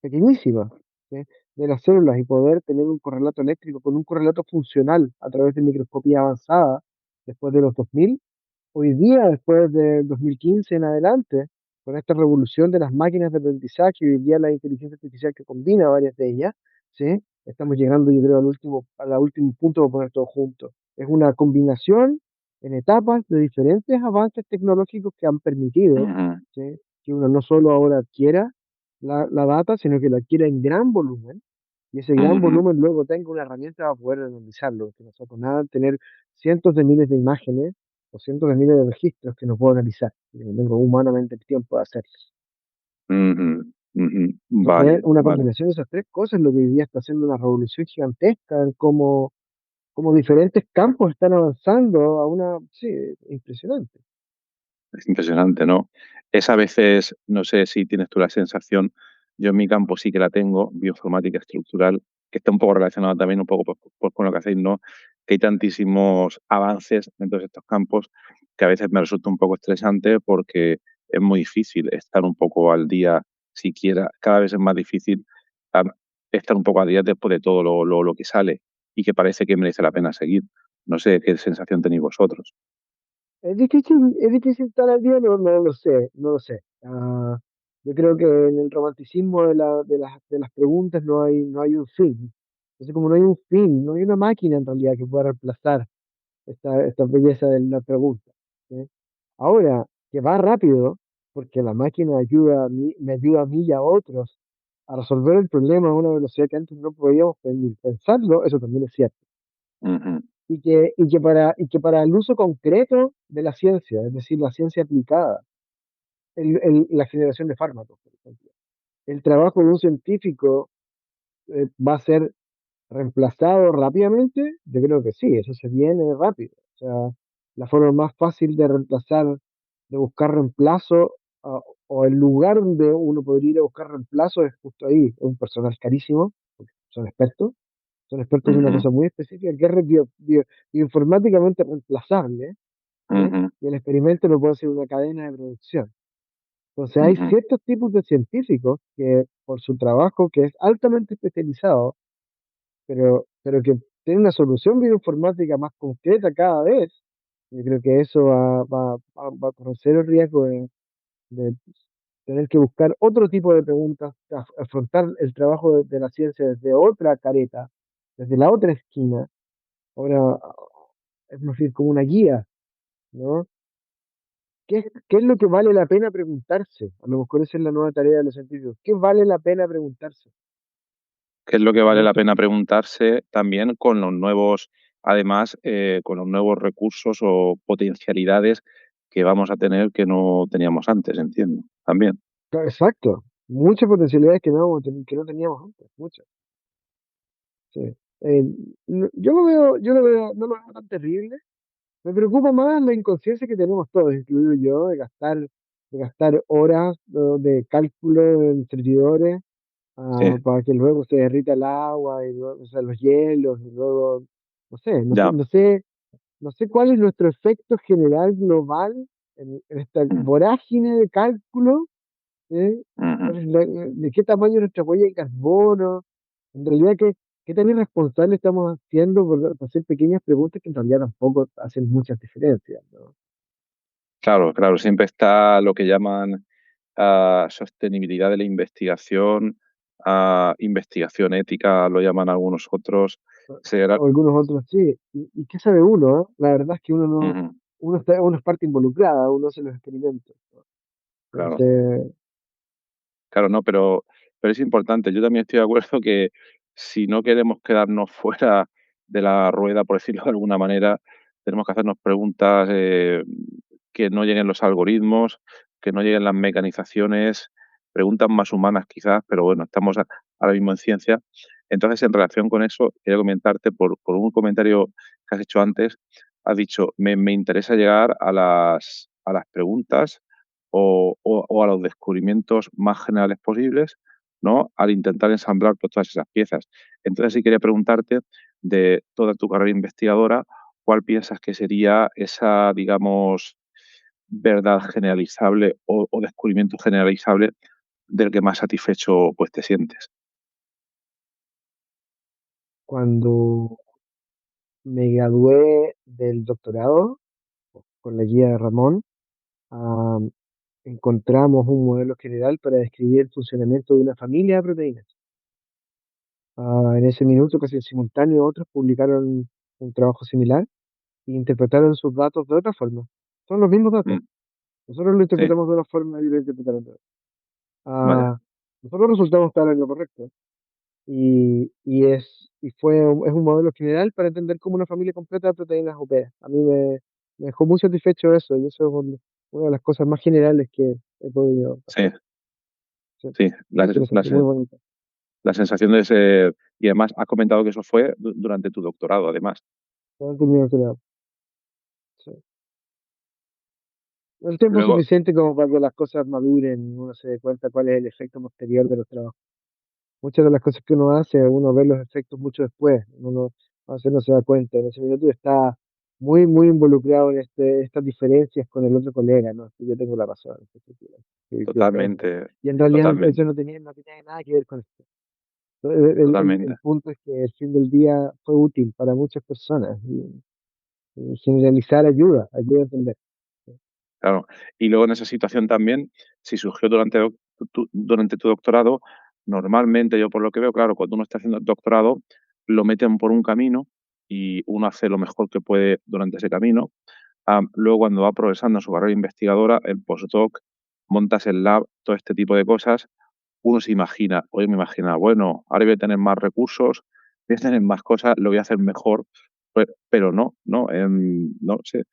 Speaker 3: pequeñísimas, ¿sí? De las células y poder tener un correlato eléctrico con un correlato funcional a través de microscopía avanzada después de los 2000. Hoy día, después de 2015 en adelante, con esta revolución de las máquinas de aprendizaje y hoy día la inteligencia artificial que combina varias de ellas, ¿sí? Estamos llegando, yo creo, al último punto de poner todo junto. Es una combinación en etapas de diferentes avances tecnológicos que han permitido,
Speaker 2: ujú,
Speaker 3: ¿sí? Que uno no solo ahora adquiera la data, sino que la adquiera en gran volumen y ese gran
Speaker 2: ujú,
Speaker 3: volumen luego tenga una herramienta para poder analizarlo, que no sea con nada tener cientos de miles de imágenes o cientos de miles de registros que no puedo analizar, y no tengo humanamente el tiempo de hacerlo.
Speaker 2: ujú, ujú.
Speaker 3: Entonces,
Speaker 2: Vale,
Speaker 3: una
Speaker 2: vale.
Speaker 3: combinación de esas tres cosas es lo que hoy día está haciendo una revolución gigantesca en cómo diferentes campos están avanzando a una, sí, impresionante.
Speaker 2: Es impresionante, ¿no? Es a veces, no sé si tienes tú la sensación, yo en mi campo sí que la tengo, bioinformática estructural, que está un poco relacionada también un poco con lo que hacéis, ¿no? Que hay tantísimos avances en todos estos campos que a veces me resulta un poco estresante porque es muy difícil estar un poco al día siquiera, cada vez es más difícil am, estar un poco al día después de todo lo que sale y que parece que merece la pena seguir. No sé qué sensación tenéis vosotros.
Speaker 3: Es difícil estar al día, no, no lo sé, no lo sé. Yo creo que en el romanticismo de las preguntas no hay un fin. Entonces, como no hay un fin, no hay una máquina en realidad que pueda reemplazar esta belleza de la pregunta, ¿sí? Ahora, que va rápido, porque la máquina me ayuda a mí y a otros a resolver el problema a una velocidad que antes no podíamos ni pensarlo, eso también es cierto.
Speaker 2: Ujú,
Speaker 3: Y que para el uso concreto de la ciencia, es decir, la ciencia aplicada, la generación de fármacos, por ejemplo, el trabajo de un científico va a ser reemplazado rápidamente. Yo creo que sí, eso se viene rápido. O sea, la forma más fácil de reemplazar, de buscar reemplazo, o el lugar donde uno podría ir a buscar reemplazo es justo ahí, es un personal carísimo, porque son expertos en una
Speaker 2: ujú,
Speaker 3: cosa muy específica que es bioinformáticamente reemplazable, ¿sí?
Speaker 2: ujú.
Speaker 3: Y el experimento lo puede hacer una cadena de producción. Entonces hay
Speaker 2: Ujú,
Speaker 3: ciertos tipos de científicos que por su trabajo, que es altamente especializado, pero que tienen una solución bioinformática más concreta cada vez, yo creo que eso va a conocer el riesgo de tener que buscar otro tipo de preguntas, afrontar el trabajo de la ciencia desde otra careta, desde la otra esquina. Ahora es más bien como una guía, ¿no? ¿Qué es lo que vale la pena preguntarse? A lo mejor esa es la nueva tarea de los científicos. ¿Qué vale la pena preguntarse?
Speaker 2: ¿qué es lo que vale
Speaker 3: ¿No?
Speaker 2: la pena preguntarse también con los nuevos, además, con los nuevos recursos o potencialidades que vamos a tener que no teníamos antes, entiendo, también.
Speaker 3: Exacto. Muchas potencialidades que no teníamos antes, muchas. Sí. Eh, no lo veo tan terrible. Me preocupa más la inconsciencia que tenemos todos, incluido yo, de gastar horas de cálculo en servidores,
Speaker 2: Sí,
Speaker 3: para que luego se derrita el agua y luego, o sea, los hielos y luego, no sé, no sé,
Speaker 2: ya.
Speaker 3: no sé, no sé cuál es nuestro efecto general global en esta
Speaker 2: Mm,
Speaker 3: vorágine de cálculo, ¿eh?
Speaker 2: ujú.
Speaker 3: ¿De qué tamaño es nuestra huella de carbono? En realidad, ¿qué tan irresponsable estamos haciendo por hacer pequeñas preguntas que en realidad tampoco hacen muchas diferencias, ¿no?
Speaker 2: Claro, claro, siempre está lo que llaman sostenibilidad de la investigación, investigación ética, lo llaman algunos otros. Será,
Speaker 3: O algunos otros sí. ¿Y qué sabe uno, eh? La verdad es que uno no,
Speaker 2: ujú,
Speaker 3: uno es parte involucrada, uno hace los experimentos, ¿no?
Speaker 2: claro.
Speaker 3: Entonces,
Speaker 2: Claro, no, pero es importante. Yo también estoy de acuerdo que si no queremos quedarnos fuera de la rueda, por decirlo de alguna manera, tenemos que hacernos preguntas, que no lleguen los algoritmos, que no lleguen las mecanizaciones, preguntas más humanas quizás, pero bueno, estamos ahora mismo en ciencia. Entonces, en relación con eso, quería comentarte por un comentario que has hecho antes, has dicho, me interesa llegar a las preguntas o a los descubrimientos más generales posibles, ¿no? Al intentar ensamblar pues, todas esas piezas. Entonces sí quería preguntarte, de toda tu carrera investigadora, ¿cuál piensas que sería esa, digamos, verdad generalizable o descubrimiento generalizable del que más satisfecho pues te sientes?
Speaker 3: cuando me gradué del doctorado con la guía de Ramón, am, encontramos un modelo general para describir el funcionamiento de una familia de proteínas. En ese minuto, casi en simultáneo, otros publicaron un trabajo similar e interpretaron sus datos de otra forma. Son los mismos datos.
Speaker 2: Mm,
Speaker 3: Nosotros lo
Speaker 2: sí,
Speaker 3: interpretamos de una forma y lo interpretaron de otra.
Speaker 2: vaya,
Speaker 3: Ah, nosotros resultamos estar en lo correcto. Es un modelo general para entender cómo una familia completa de proteínas opera. A mí me dejó muy satisfecho eso, y eso es una de las cosas más generales que he podido
Speaker 2: sí,
Speaker 3: hacer. Sí,
Speaker 2: sí,
Speaker 3: muy interesante, muy bonito.
Speaker 2: la sensación de ser... Y además has comentado que eso fue durante tu doctorado, además.
Speaker 3: Todo terminó creado. Sí. El tiempo
Speaker 2: Luego,
Speaker 3: suficiente como para que las cosas maduren, uno se dé cuenta cuál es el efecto posterior de los trabajos. Muchas de las cosas que uno hace, uno ve los efectos mucho después, uno a veces no se da cuenta. En ese minuto está muy involucrado en estas diferencias con el otro colega, ¿no? Que yo tengo la razón, que usted no.
Speaker 2: totalmente,
Speaker 3: Y en realidad eso
Speaker 2: totalmente,
Speaker 3: no tenía nada que ver con esto. El
Speaker 2: totalmente.
Speaker 3: punto es que el fin del día fue útil para muchas personas y generalizar ayuda a entender.
Speaker 2: Claro. Y luego en esa situación también, si surgió durante tu doctorado, normalmente yo por lo que veo, claro, cuando uno está haciendo el doctorado, lo meten por un camino y uno hace lo mejor que puede durante ese camino. Luego cuando va progresando en su carrera investigadora, el postdoc, montas el lab, todo este tipo de cosas, uno se imagina, oye, me imagina, bueno, ahora voy a tener más recursos, voy a tener más cosas, lo voy a hacer mejor, pero no, no, no sé.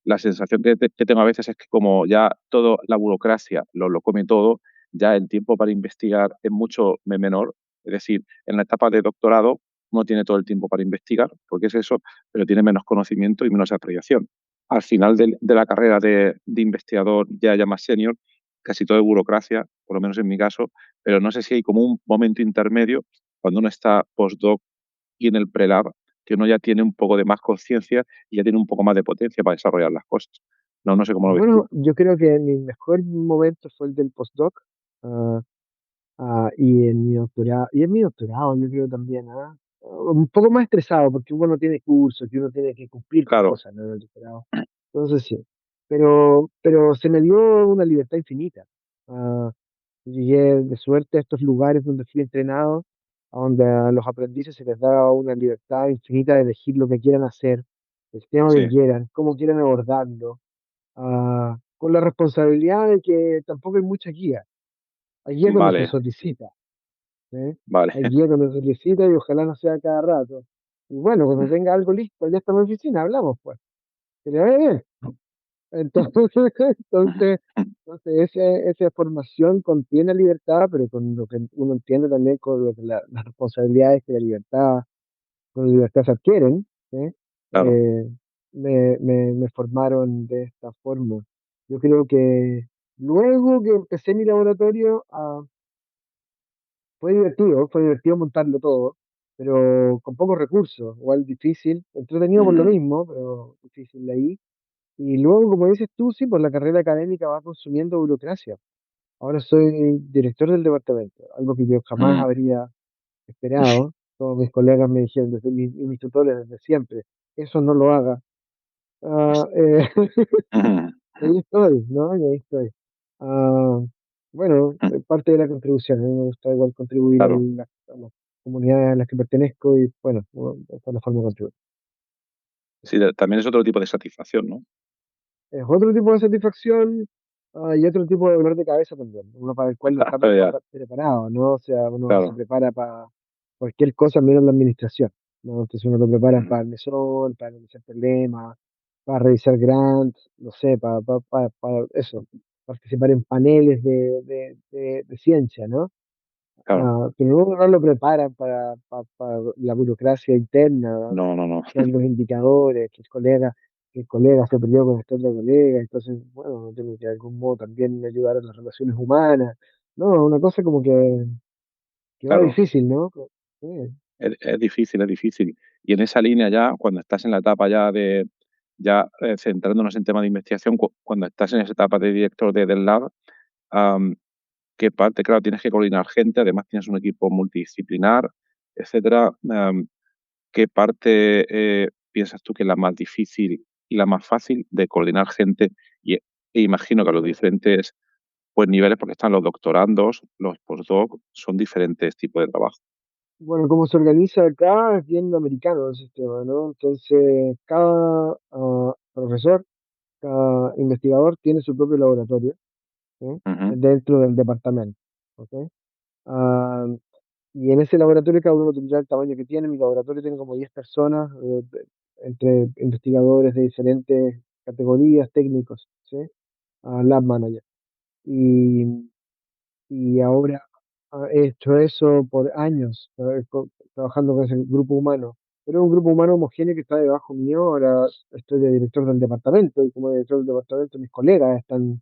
Speaker 2: La sensación que tengo a veces es que como ya todo, la burocracia lo come todo, ya el tiempo para investigar es mucho menor. Es decir, en la etapa de doctorado no tiene todo el tiempo para investigar, porque es eso, pero tiene menos conocimiento y menos apreciación. Al final de la carrera de investigador ya más senior, casi todo es burocracia, por lo menos en mi caso, pero no sé si hay como un momento intermedio cuando uno está postdoc y en el prelab, que uno ya tiene un poco de más conciencia y ya tiene un poco más de potencia para desarrollar las cosas. No, no sé cómo lo ves tú.
Speaker 3: Bueno, yo creo que mi mejor momento fue el del postdoc. ah, y en mi doctorado yo creo también, un poco más estresado porque uno no tiene cursos, que uno tiene que cumplir con
Speaker 2: Claro,
Speaker 3: cosas, ¿no? En el doctorado. Entonces sí, pero se me dio una libertad infinita. Ah, Llegué de suerte a estos lugares donde fui entrenado, a donde a los aprendices se les da una libertad infinita de elegir lo que quieran hacer, el tema que
Speaker 2: sí,
Speaker 3: quieran, cómo quieran abordarlo, con la responsabilidad de que tampoco hay mucha guía. Hay guía cuando se
Speaker 2: vale,
Speaker 3: solicita, ¿sí?
Speaker 2: vale.
Speaker 3: Hay guía cuando se solicita y ojalá no sea cada rato. Y bueno, cuando tenga algo listo, ya está en mi oficina, hablamos pues. Que le vaya bien. Entonces, entonces, esa formación contiene libertad, pero con lo que uno entiende también con lo que las responsabilidades que la libertad, con la libertad se adquieren, ¿sí?
Speaker 2: Claro.
Speaker 3: Eh, me formaron de esta forma. Yo creo que luego que empecé mi laboratorio, fue divertido montarlo todo, pero con pocos recursos, igual difícil, entretenido por lo
Speaker 2: Ujú,
Speaker 3: mismo, pero difícil de ahí. Y luego, como dices tú, sí, pues la carrera académica va consumiendo burocracia. Ahora soy director del departamento, algo que yo jamás
Speaker 2: ujú,
Speaker 3: habría esperado. Todos mis colegas me dijeron, y mis tutores desde siempre, eso no lo haga. Ah, eh,
Speaker 2: ujú.
Speaker 3: y ahí estoy, ¿no? Y ahí estoy. Ah, Bueno,
Speaker 2: Mm,
Speaker 3: parte de la contribución. A mí me gusta igual contribuir
Speaker 2: claro.
Speaker 3: a las comunidades a las que pertenezco y bueno, esta es la forma de contribuir.
Speaker 2: Sí, también es otro tipo de satisfacción, ¿no?
Speaker 3: Es otro tipo de satisfacción, y otro tipo de dolor de cabeza también, uno para el cual no está
Speaker 2: Ya,
Speaker 3: preparado, ¿no? O sea, uno no se
Speaker 2: claro.
Speaker 3: prepara para cualquier cosa menos la administración, ¿no? Entonces uno lo prepara
Speaker 2: Mm,
Speaker 3: para el mesón, para analizar problemas, para revisar grants, no sé, para eso, participar en paneles de ciencia, ¿no?
Speaker 2: claro.
Speaker 3: Pero no lo preparan para la burocracia interna,
Speaker 2: No, no, no.
Speaker 3: que hay los indicadores, que el colega se peleó con este otro colega, entonces, bueno, uno tiene que de algún modo también ayudar a las relaciones humanas. No, una cosa como que va
Speaker 2: Claro.
Speaker 3: difícil, ¿no? Sí.
Speaker 2: Es difícil, es difícil. Y en esa línea ya, cuando estás en la etapa ya centrándonos en temas de investigación, cuando estás en esa etapa de director del lab, am, ¿qué parte? Claro, tienes que coordinar gente, además tienes un equipo multidisciplinar, etcétera. ¿Qué parte piensas tú que es la más difícil y la más fácil de coordinar gente? Y, e imagino que a los diferentes pues, niveles, porque están los doctorandos, los postdoc, son diferentes tipos de trabajo.
Speaker 3: Bueno, como se organiza acá es bien americano el sistema, ¿no? Entonces, cada profesor, cada investigador tiene su propio laboratorio, ¿sí?
Speaker 2: Ujú,
Speaker 3: Dentro del departamento, ¿ok? Ah, y en ese laboratorio cada uno tendrá el tamaño que tiene. Mi laboratorio tiene como 10 personas, entre investigadores de diferentes categorías, técnicos, ¿sí? Lab manager. Y, y ahora he hecho eso por años, trabajando con ese grupo humano. Pero es un grupo humano homogéneo que está debajo mío. Ahora estoy de director del departamento y como director del departamento mis colegas están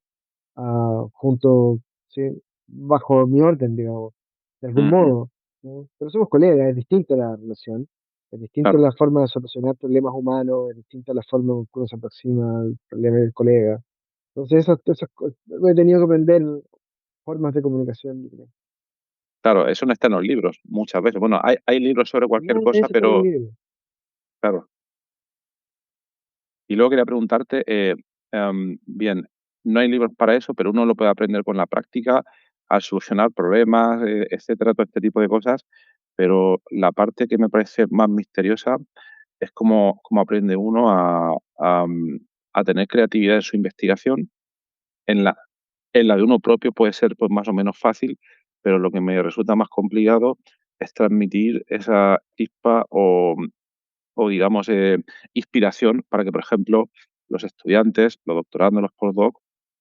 Speaker 3: junto, ¿sí? Bajo mi orden, digamos, de algún
Speaker 2: ujú,
Speaker 3: modo, ¿no? Pero somos colegas, es distinta la relación, es distinta
Speaker 2: claro.
Speaker 3: la forma de solucionar problemas humanos, es distinta la forma en que uno se aproxima al problema del colega. Entonces, he tenido que aprender formas de comunicación, yo creo.
Speaker 2: Claro, eso no está en los libros muchas veces. Bueno, hay libros sobre cualquier
Speaker 3: No,
Speaker 2: cosa,
Speaker 3: eso está en el
Speaker 2: pero
Speaker 3: libro.
Speaker 2: claro. Y luego quería preguntarte, bien, no hay libros para eso, pero uno lo puede aprender con la práctica, al solucionar problemas, etcétera, todo este tipo de cosas. Pero la parte que me parece más misteriosa es cómo aprende uno a tener creatividad en su investigación. En la, en la de uno propio puede ser pues, más o menos fácil, pero lo que me resulta más complicado es transmitir esa chispa o digamos, inspiración para que, por ejemplo, los estudiantes, los doctorandos, los postdoc,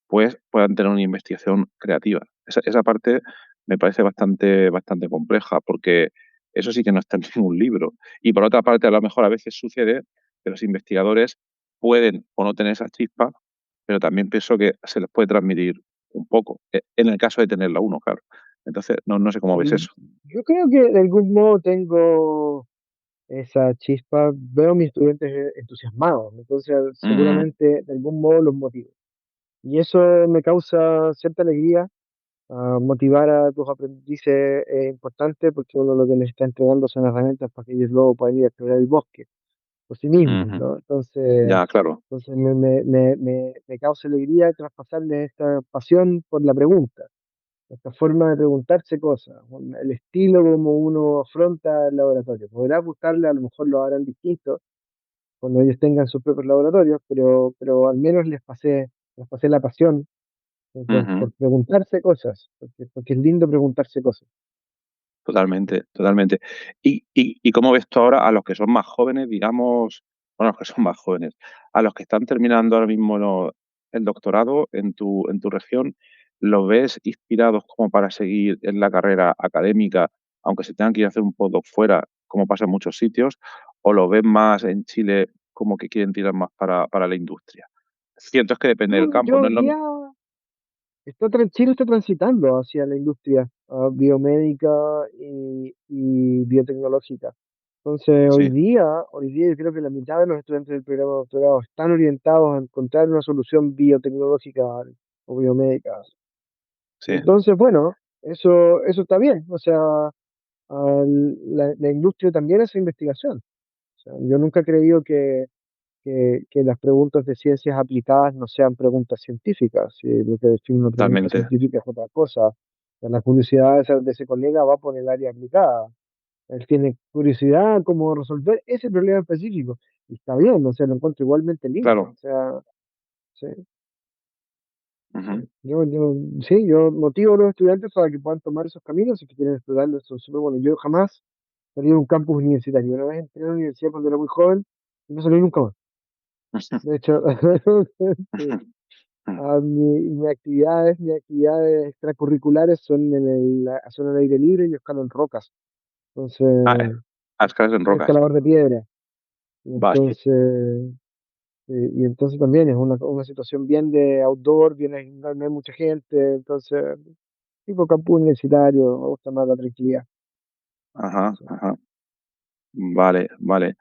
Speaker 2: pues puedan tener una investigación creativa. Esa parte me parece bastante compleja, porque eso sí que no está en ningún libro. Y por otra parte, a lo mejor a veces sucede que los investigadores pueden o no tener esa chispa, pero también pienso que se les puede transmitir un poco, en el caso de tenerla uno, claro. Entonces, no sé cómo ves
Speaker 3: Y
Speaker 2: eso.
Speaker 3: yo creo que de algún modo tengo esa chispa, veo a mis estudiantes entusiasmados, entonces
Speaker 2: Ujú,
Speaker 3: seguramente de algún modo los motivo. Y eso me causa cierta alegría. Motivar a tus aprendices es importante porque uno lo que les está entregando son herramientas para que ellos luego puedan ir a explorar el bosque por sí mismos,
Speaker 2: ujú.
Speaker 3: ¿no? Entonces,
Speaker 2: Ya, claro.
Speaker 3: me causa alegría traspasarles esta pasión por la pregunta, esta forma de preguntarse cosas, el estilo como uno afronta el laboratorio. Podrá gustarle, a lo mejor lo harán distinto cuando ellos tengan sus propios laboratorios, pero al menos les pasé la pasión
Speaker 2: Ujú.
Speaker 3: por preguntarse cosas, porque es lindo preguntarse cosas.
Speaker 2: Totalmente, totalmente. ¿Y cómo ves tú ahora a los que son más jóvenes, digamos, bueno, los que son más jóvenes, a los que están terminando ahora mismo el doctorado en tu región, los ves inspirados como para seguir en la carrera académica, aunque se tengan que ir a hacer un postdoc fuera, como pasa en muchos sitios, o los ves más en Chile como que quieren tirar más para la industria? Cierto es que depende del campo,
Speaker 3: Yo
Speaker 2: no
Speaker 3: hoy
Speaker 2: es lo
Speaker 3: día Chile está transitando hacia la industria biomédica y biotecnológica. Entonces,
Speaker 2: sí,
Speaker 3: hoy día yo creo que la mitad de los estudiantes del programa de doctorado están orientados a encontrar una solución biotecnológica o biomédica.
Speaker 2: sí.
Speaker 3: Entonces, bueno, eso está bien. O sea, la industria también hace investigación. O sea, yo nunca he creído que las preguntas de ciencias aplicadas no sean preguntas científicas. Si lo que define una pregunta
Speaker 2: totalmente.
Speaker 3: científica es otra cosa. O sea, la curiosidad de ese colega va por el área aplicada. Él tiene curiosidad cómo resolver ese problema específico. Y está bien, o sea, lo encuentro igualmente lindo. O
Speaker 2: Claro.
Speaker 3: sea, sí, sí.
Speaker 2: Ujú.
Speaker 3: Yo motivo a los estudiantes para que puedan tomar esos caminos y que quieren explorarlos. Son súper buenos. Yo jamás salí de un campus universitario. Una vez entré a la universidad cuando era muy joven y no salí nunca más. De hecho, sí. Mis actividades extracurriculares son al aire libre y yo escalo en rocas.
Speaker 2: Ah,
Speaker 3: Entonces,
Speaker 2: a escalas en
Speaker 3: soy
Speaker 2: rocas.
Speaker 3: escalador de piedra. Y
Speaker 2: Vale.
Speaker 3: entonces, y entonces también es una situación bien de outdoor, no hay mucha gente. Entonces, tipo campus universitario, me gusta más la tranquilidad.
Speaker 2: Ajá,
Speaker 3: Sí.
Speaker 2: ajá. Vale, vale.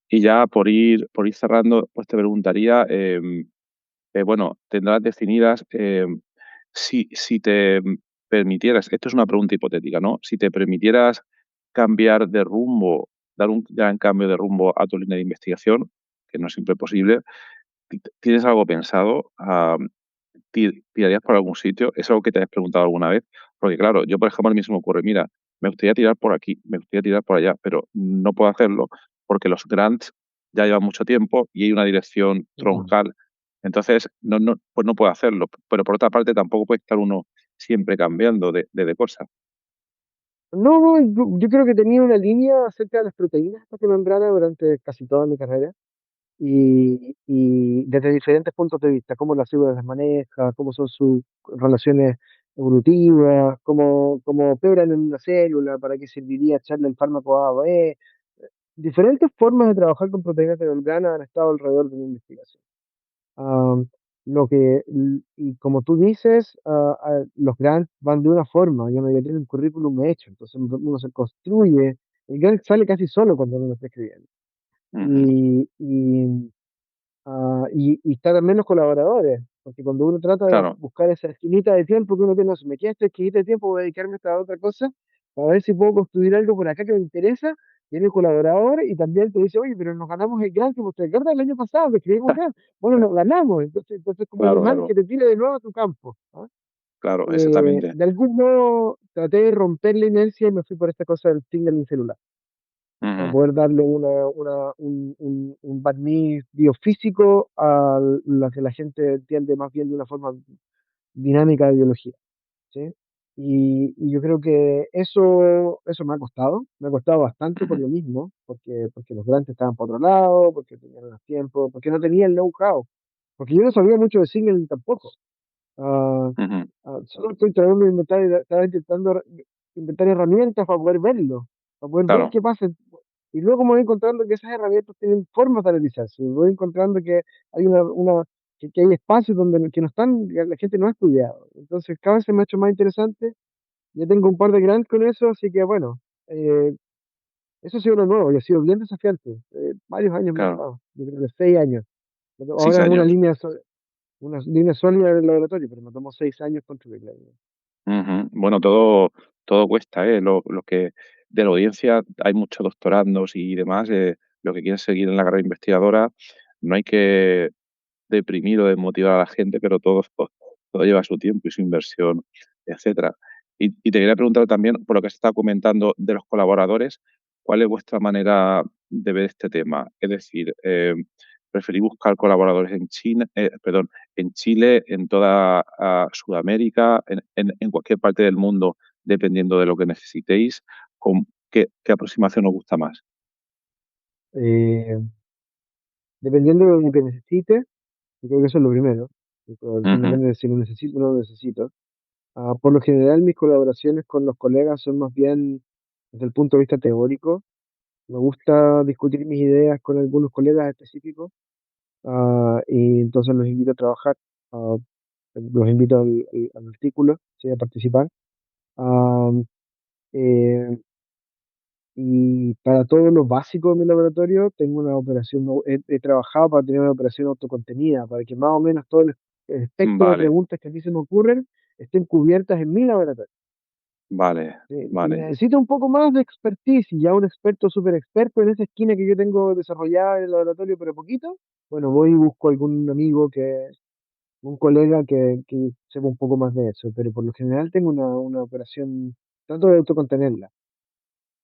Speaker 2: Y ya por ir cerrando, pues te preguntaría, bueno, tendrás definidas, si te permitieras, esto es una pregunta hipotética, ¿no? Si te permitieras cambiar de rumbo, dar un gran cambio de rumbo a tu línea de investigación, que no es siempre posible, ¿tienes algo pensado? ¿Tirarías por algún sitio? ¿Es algo que te has preguntado alguna vez? Porque claro, yo por ejemplo a mí se me ocurre, mira, me gustaría tirar por aquí, me gustaría tirar por allá, pero no puedo hacerlo porque los grants ya llevan mucho tiempo y hay una dirección
Speaker 3: Ujú.
Speaker 2: troncal. Entonces, pues no puedo hacerlo. Pero por otra parte, tampoco puede estar uno siempre cambiando de cosas.
Speaker 3: No, no, yo creo que tenía una línea acerca de las proteínas de membrana durante casi toda mi carrera. Y desde diferentes puntos de vista, cómo las células las maneja, cómo son sus relaciones evolutivas, cómo operan en una célula, para qué serviría echarle el fármaco A o B. Diferentes formas de trabajar con proteínas de membrana han estado alrededor de mi investigación. Am, y como tú dices, los grants van de una forma, yo no ya tiene un currículum hecho, entonces uno se construye, el grant sale casi solo cuando uno está escribiendo.
Speaker 2: Ujú.
Speaker 3: Y está también los colaboradores, porque cuando uno trata de
Speaker 2: Claro,
Speaker 3: buscar esa esquinita de tiempo que uno tiene, no sé, me queda esta esquinita de tiempo, voy a dedicarme a esta otra cosa, para ver si puedo construir algo por acá que me interesa, viene el colaborador y también te dice, oye, pero nos ganamos el grant, que ¿te acuerdas el año pasado que escribimos acá? Bueno, nos ganamos, entonces como el
Speaker 2: claro,
Speaker 3: imán que
Speaker 2: claro,
Speaker 3: te tire de nuevo a tu campo. ¿Ah?
Speaker 2: claro, exactamente.
Speaker 3: De algún modo traté de romper la inercia y me fui por esta cosa del signaling celular para
Speaker 2: Ujú,
Speaker 3: poder darle un barniz biofísico a lo que la gente entiende más bien de una forma dinámica de biología, ¿sí? Y yo creo que eso me ha costado bastante por
Speaker 2: ujú,
Speaker 3: lo mismo, porque los grandes estaban por otro lado, porque tenían más tiempo, porque no tenía el know-how, porque yo no sabía mucho de signaling tampoco. Ah,
Speaker 2: ujú.
Speaker 3: Solo estoy tratando de estaba intentando inventar herramientas para poder verlo, para poder ver
Speaker 2: Claro,
Speaker 3: qué pasa. Y luego me voy encontrando que esas herramientas tienen formas de analizarse. Y voy encontrando que hay que hay espacios donde que no están, que la gente no ha estudiado. Entonces cada vez se me ha hecho más interesante. Ya tengo un par de grants con eso, así que bueno, eso ha sido lo nuevo y ha sido bien desafiante. Varios años me ha
Speaker 2: claro.
Speaker 3: tomado, yo creo que 6 años.
Speaker 2: Seis
Speaker 3: Ahora es
Speaker 2: años.
Speaker 3: una línea sólida del laboratorio, pero me tomó 6 años construirla.
Speaker 2: Ujú. Bueno, todo cuesta, ¿eh? Lo que de la audiencia hay muchos doctorandos y demás, lo que quieren seguir en la carrera investigadora, no hay que deprimir o desmotivar a la gente, pero todo lleva su tiempo y su inversión, etcétera. Y te quería preguntar también, por lo que se está comentando de los colaboradores, ¿cuál es vuestra manera de ver este tema? Es decir, ¿preferís buscar colaboradores en China, perdón, en Chile, en toda Sudamérica, en cualquier parte del mundo, dependiendo de lo que necesitéis? ¿Qué aproximación os gusta más?
Speaker 3: Eh, Dependiendo de lo que necesite, yo creo que eso es lo primero.
Speaker 2: Ujú,
Speaker 3: Depende de si lo necesito o no lo necesito. Por lo general, mis colaboraciones con los colegas son más bien desde el punto de vista teórico. Me gusta discutir mis ideas con algunos colegas específicos, y entonces los invito a trabajar, ah, los invito al artículo, ¿sí? A participar. Ah, eh, y para todo lo básico de mi laboratorio, tengo una operación, he trabajado para tener una operación autocontenida, para que más o menos todo el espectro de
Speaker 2: vale,
Speaker 3: preguntas que a mí se me ocurren estén cubiertas en mi laboratorio.
Speaker 2: Vale,
Speaker 3: Sí, y
Speaker 2: vale,
Speaker 3: necesito un poco más de expertise, y ya un experto súper experto en esa esquina que yo tengo desarrollada en el laboratorio, pero poquito. Bueno, voy y busco algún amigo un colega que sepa un poco más de eso, pero por lo general tengo una operación, trato de autocontenerla.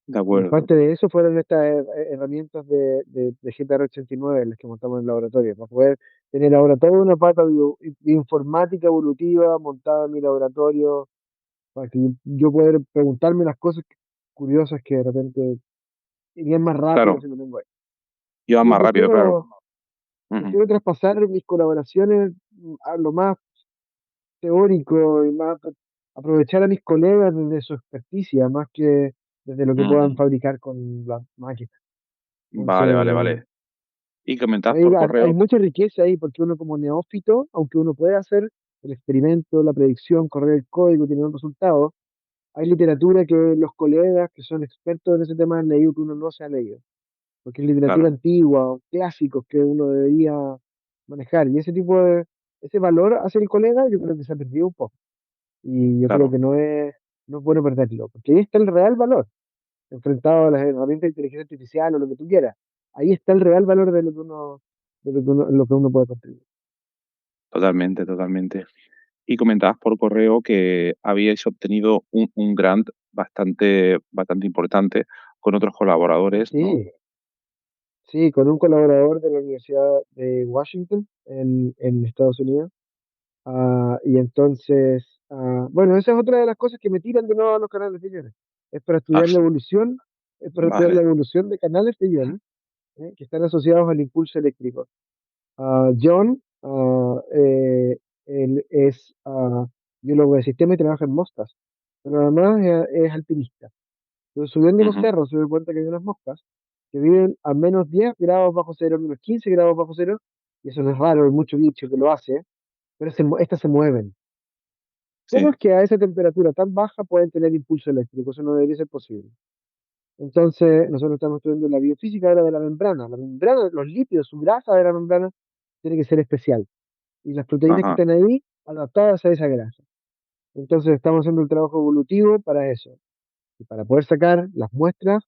Speaker 2: de
Speaker 3: Y
Speaker 2: acuerdo.
Speaker 3: parte de eso fueron estas herramientas de GPR 89 las que montamos en el laboratorio, para poder tener ahora toda una pata informática evolutiva montada en mi laboratorio, para que yo pueda preguntarme las cosas curiosas que de repente irían más rápido
Speaker 2: Claro,
Speaker 3: si lo tengo ahí.
Speaker 2: iba
Speaker 3: Yo
Speaker 2: más rápido, claro. Ujú.
Speaker 3: prefiero traspasar mis colaboraciones a lo más teórico y más aprovechar a mis colegas desde su experticia, más que desde lo que puedan
Speaker 2: Ujú.
Speaker 3: fabricar con las máquinas.
Speaker 2: Vale, vale,
Speaker 3: Entonces,
Speaker 2: vale. Y comentabas
Speaker 3: hay,
Speaker 2: por
Speaker 3: hay
Speaker 2: correo.
Speaker 3: mucha riqueza ahí, porque uno como neófito, aunque uno puede hacer el experimento, la predicción, correr el código, tener un resultado, hay literatura que los colegas que son expertos en ese tema han leído que uno no se ha leído, porque es literatura
Speaker 2: Claro,
Speaker 3: antigua, o clásicos que uno debería manejar. Y ese tipo de, ese valor hacia el colega, yo creo que se ha perdido un poco. Y yo creo
Speaker 2: claro,
Speaker 3: que no es bueno perderlo, porque ahí está el real valor, enfrentado a las herramientas de inteligencia artificial o lo que tú quieras. Ahí está el real valor de lo que lo que uno puede contribuir.
Speaker 2: totalmente, totalmente. Y comentabas por correo que habíais obtenido un grant bastante importante con otros colaboradores, ¿no?
Speaker 3: Sí, sí, con un colaborador de la Universidad de Washington en Estados Unidos. Y entonces, bueno, esa es otra de las cosas que me tiran de nuevo a los canales de iones. Es para
Speaker 2: Ah,
Speaker 3: estudiar la evolución, es para estudiar la
Speaker 2: vale.
Speaker 3: evolución de canales de iones, que están asociados al impulso eléctrico. John, él es biólogo de sistema y trabaja en moscas, pero además es alpinista. Entonces, subiendo los
Speaker 2: Ujú.
Speaker 3: cerros, se dio cuenta que hay unas moscas que viven a menos 10 grados bajo cero, menos 15 grados bajo cero, y eso no es raro, hay mucho bicho que lo hace, pero estas se mueven. ¿Cómo
Speaker 2: Sí.
Speaker 3: es que a esa temperatura tan baja pueden tener impulso eléctrico? Eso no debería ser posible. Entonces, nosotros estamos estudiando la biofísica ahora de la membrana. La membrana, los lípidos, su grasa de la membrana, tiene que ser especial. Y las proteínas que
Speaker 2: Ajá.
Speaker 3: están ahí, adaptadas a esa grasa. Entonces, estamos haciendo el trabajo evolutivo para eso. Y para poder sacar las muestras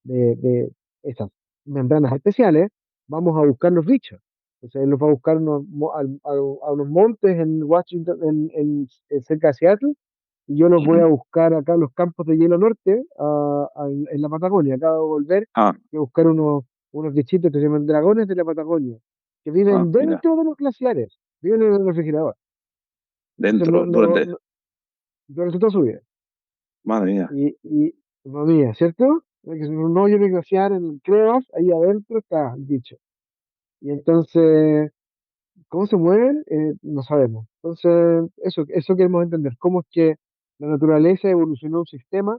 Speaker 3: de estas membranas especiales, vamos a buscar los bichos. Entonces, él los va a buscar a unos montes en Washington, cerca de Seattle, y yo los voy a
Speaker 2: Ujú.
Speaker 3: buscar acá en los campos de hielo norte, en la Patagonia. Acabo de volver
Speaker 2: Ah,
Speaker 3: y a buscar unos bichitos que se llaman dragones de la Patagonia, que
Speaker 2: ah,
Speaker 3: viven
Speaker 2: mira.
Speaker 3: dentro de los glaciares, viven en el refrigerador. Entonces,
Speaker 2: Dentro, durante.
Speaker 3: durante toda su vida.
Speaker 2: Madre mía.
Speaker 3: Y no mía, ¿cierto? Porque si no hoyo de glaciar en el Creos, ahí adentro está el bicho. Y entonces, ¿cómo se mueven? No sabemos. Entonces, eso queremos entender. ¿Cómo es que la naturaleza evolucionó un sistema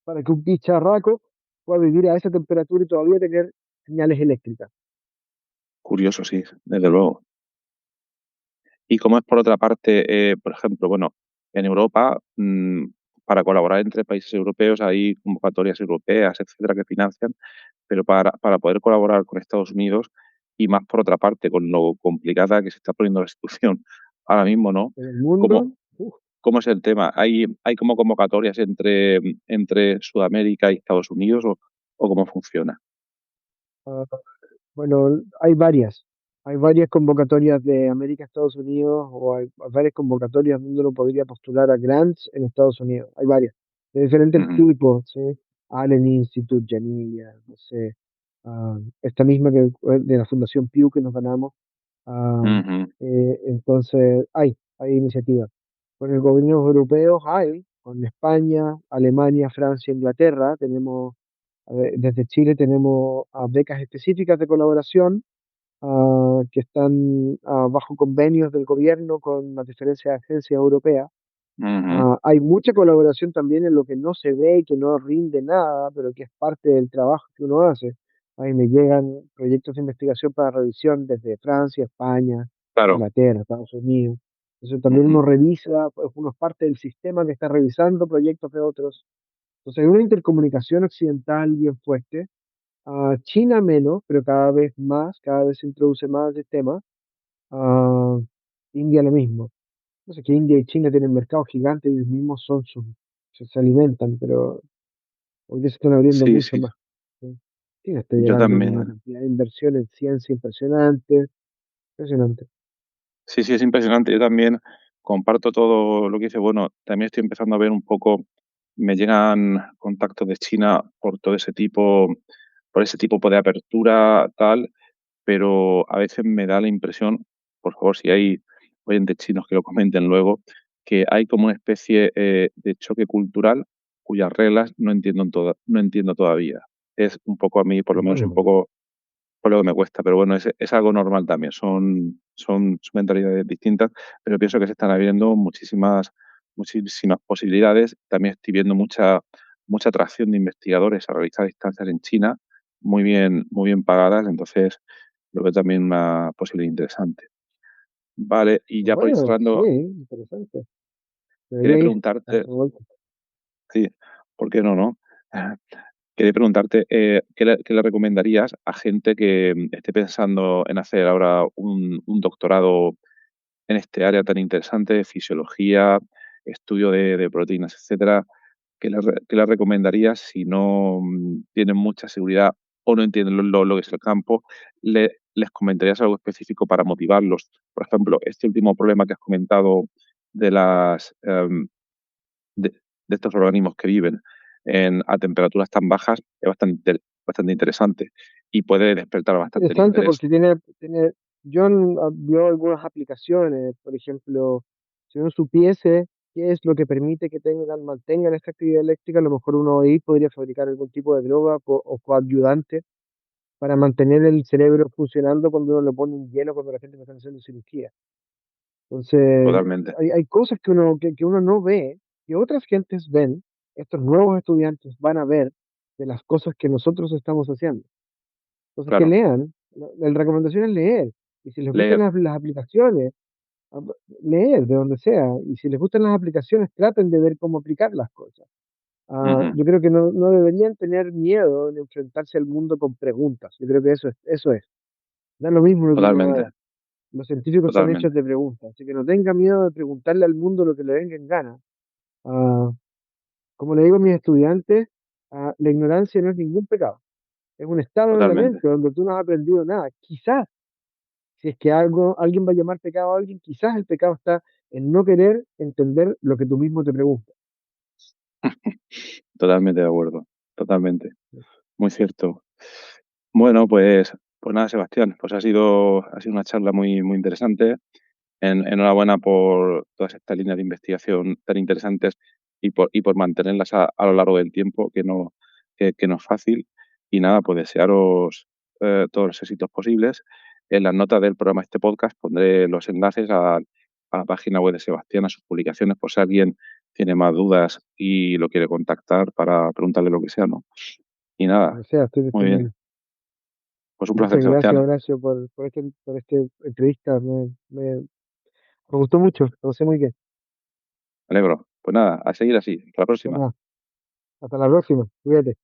Speaker 3: para que un bicharraco pueda vivir a esa temperatura y todavía tener señales eléctricas?
Speaker 2: Curioso, sí, desde luego. Y como es por otra parte, por ejemplo, bueno, en Europa, para colaborar entre países europeos hay convocatorias europeas, etcétera, que financian, pero para poder colaborar con Estados Unidos y más por otra parte, con lo complicada que se está poniendo la situación ahora mismo, ¿no?
Speaker 3: En el
Speaker 2: ¿Cómo,
Speaker 3: mundo, uf,
Speaker 2: cómo es el tema? ¿Hay como convocatorias entre Sudamérica y Estados Unidos o cómo funciona?
Speaker 3: ah, bueno, hay varias. Hay varias convocatorias de América, Estados Unidos, o hay varias convocatorias donde uno podría postular a grants en Estados Unidos. Hay varias, de diferentes
Speaker 2: Ujú,
Speaker 3: tipos, ¿sí? Allen Institute, Janilla, no sé, esta misma que de la Fundación Pew que nos ganamos. ah,
Speaker 2: ujú,
Speaker 3: entonces, hay iniciativas. Con el gobierno europeo hay, con España, Alemania, Francia, Inglaterra, tenemos, desde Chile tenemos becas específicas de colaboración, que están bajo convenios del gobierno con las diferentes agencias europeas.
Speaker 2: ujú.
Speaker 3: Hay mucha colaboración también en lo que no se ve y que no rinde nada, pero que es parte del trabajo que uno hace. Ahí me llegan proyectos de investigación para revisión desde Francia, España,
Speaker 2: Claro.
Speaker 3: Inglaterra, Estados Unidos. Eso también
Speaker 2: Ujú.
Speaker 3: uno revisa, pues, uno es parte del sistema que está revisando proyectos de otros. Entonces hay una intercomunicación occidental bien fuerte. China menos, pero cada vez se introduce más el tema. Ah, India lo mismo. No sé que India y China tienen mercados gigantes y ellos mismos son se alimentan, pero hoy día se están abriendo
Speaker 2: Sí,
Speaker 3: mucho
Speaker 2: sí,
Speaker 3: más. ¿Sí? China está
Speaker 2: yo
Speaker 3: llegando con una
Speaker 2: también.
Speaker 3: cantidad de inversión en ciencia impresionante, impresionante.
Speaker 2: Sí, sí, es impresionante. Yo también comparto todo lo que dice. Bueno, también estoy empezando a ver un poco, me llegan contactos de China por ese tipo de apertura, tal, pero a veces me da la impresión, por favor, si hay oyentes chinos que lo comenten luego, que hay como una especie de choque cultural cuyas reglas no entiendo todavía. Es un poco a mí, por lo menos un
Speaker 3: Bueno,
Speaker 2: poco por lo que me cuesta, pero bueno, es algo normal también, son mentalidades distintas, pero pienso que se están abriendo muchísimas posibilidades. También estoy viendo mucha atracción de investigadores a realizar estancias en China, muy bien pagadas, entonces lo veo también una posibilidad interesante. Vale, y ya por ir
Speaker 3: bueno, sí,
Speaker 2: cerrando,
Speaker 3: interesante.
Speaker 2: quería
Speaker 3: Debería ir,
Speaker 2: preguntarte,
Speaker 3: darse una vuelta.
Speaker 2: sí, ¿por qué no, no? Quería preguntarte, qué le recomendarías a gente que esté pensando en hacer ahora un doctorado en este área tan interesante, fisiología, estudio de proteínas, etcétera? ¿Qué le recomendarías si no tienen mucha seguridad o no entienden lo que es el campo? ¿Les comentarías algo específico para motivarlos? Por ejemplo, este último problema que has comentado de las de, de estos organismos que viven a temperaturas tan bajas es bastante interesante y puede despertar bastante el
Speaker 3: Interesante
Speaker 2: interés.
Speaker 3: porque tiene, vio algunas aplicaciones, por ejemplo, si uno supiese qué es lo que permite que mantengan esta actividad eléctrica, a lo mejor uno ahí podría fabricar algún tipo de droga o coadyuvante para mantener el cerebro funcionando cuando uno le pone un hielo cuando la gente está haciendo cirugía. Entonces,
Speaker 2: Totalmente,
Speaker 3: hay cosas que uno no ve, que otras gentes ven, estos nuevos estudiantes van a ver de las cosas que nosotros estamos haciendo. Entonces, que
Speaker 2: claro.
Speaker 3: lean. La recomendación es leer. Y si les gustan
Speaker 2: Leer.
Speaker 3: las aplicaciones, ah, leer de donde sea. Y si les gustan las aplicaciones, traten de ver cómo aplicar las cosas.
Speaker 2: Ujú,
Speaker 3: Yo creo que no deberían tener miedo de enfrentarse al mundo con preguntas. Yo creo que eso es. Da lo mismo lo que uno
Speaker 2: totalmente,
Speaker 3: haga. Los científicos son hechos
Speaker 2: totalmente,
Speaker 3: de preguntas. Así que no tenga miedo de preguntarle al mundo lo que le venga en gana. Ah, Como le digo a mis estudiantes, la ignorancia no es ningún pecado. Es un estado de la
Speaker 2: totalmente,
Speaker 3: mente donde tú no has aprendido nada. Quizás si es que alguien va a llamar pecado a alguien, quizás el pecado está en no querer entender lo que tú mismo te preguntas.
Speaker 2: totalmente de acuerdo, totalmente. Muy cierto. Bueno, pues nada, Sebastián, pues ha sido una charla muy interesante. Enhorabuena por todas estas líneas de investigación tan interesantes y por mantenerlas a lo largo del tiempo, que no es fácil. Y nada, pues desearos todos los éxitos posibles. En las notas del programa de este podcast pondré los enlaces a la página web de Sebastián, a sus publicaciones, por si alguien tiene más dudas y lo quiere contactar para preguntarle lo que sea, ¿no? Y nada,
Speaker 3: O sea, estoy
Speaker 2: muy bien.
Speaker 3: disponible.
Speaker 2: Pues un placer,
Speaker 3: Muchas gracias,
Speaker 2: Sebastián.
Speaker 3: Horacio, por esta entrevista. Me gustó mucho, lo pasé muy bien.
Speaker 2: Me alegro. Pues nada, a seguir así. Hasta la próxima.
Speaker 3: Bueno, hasta la próxima. Cuídate.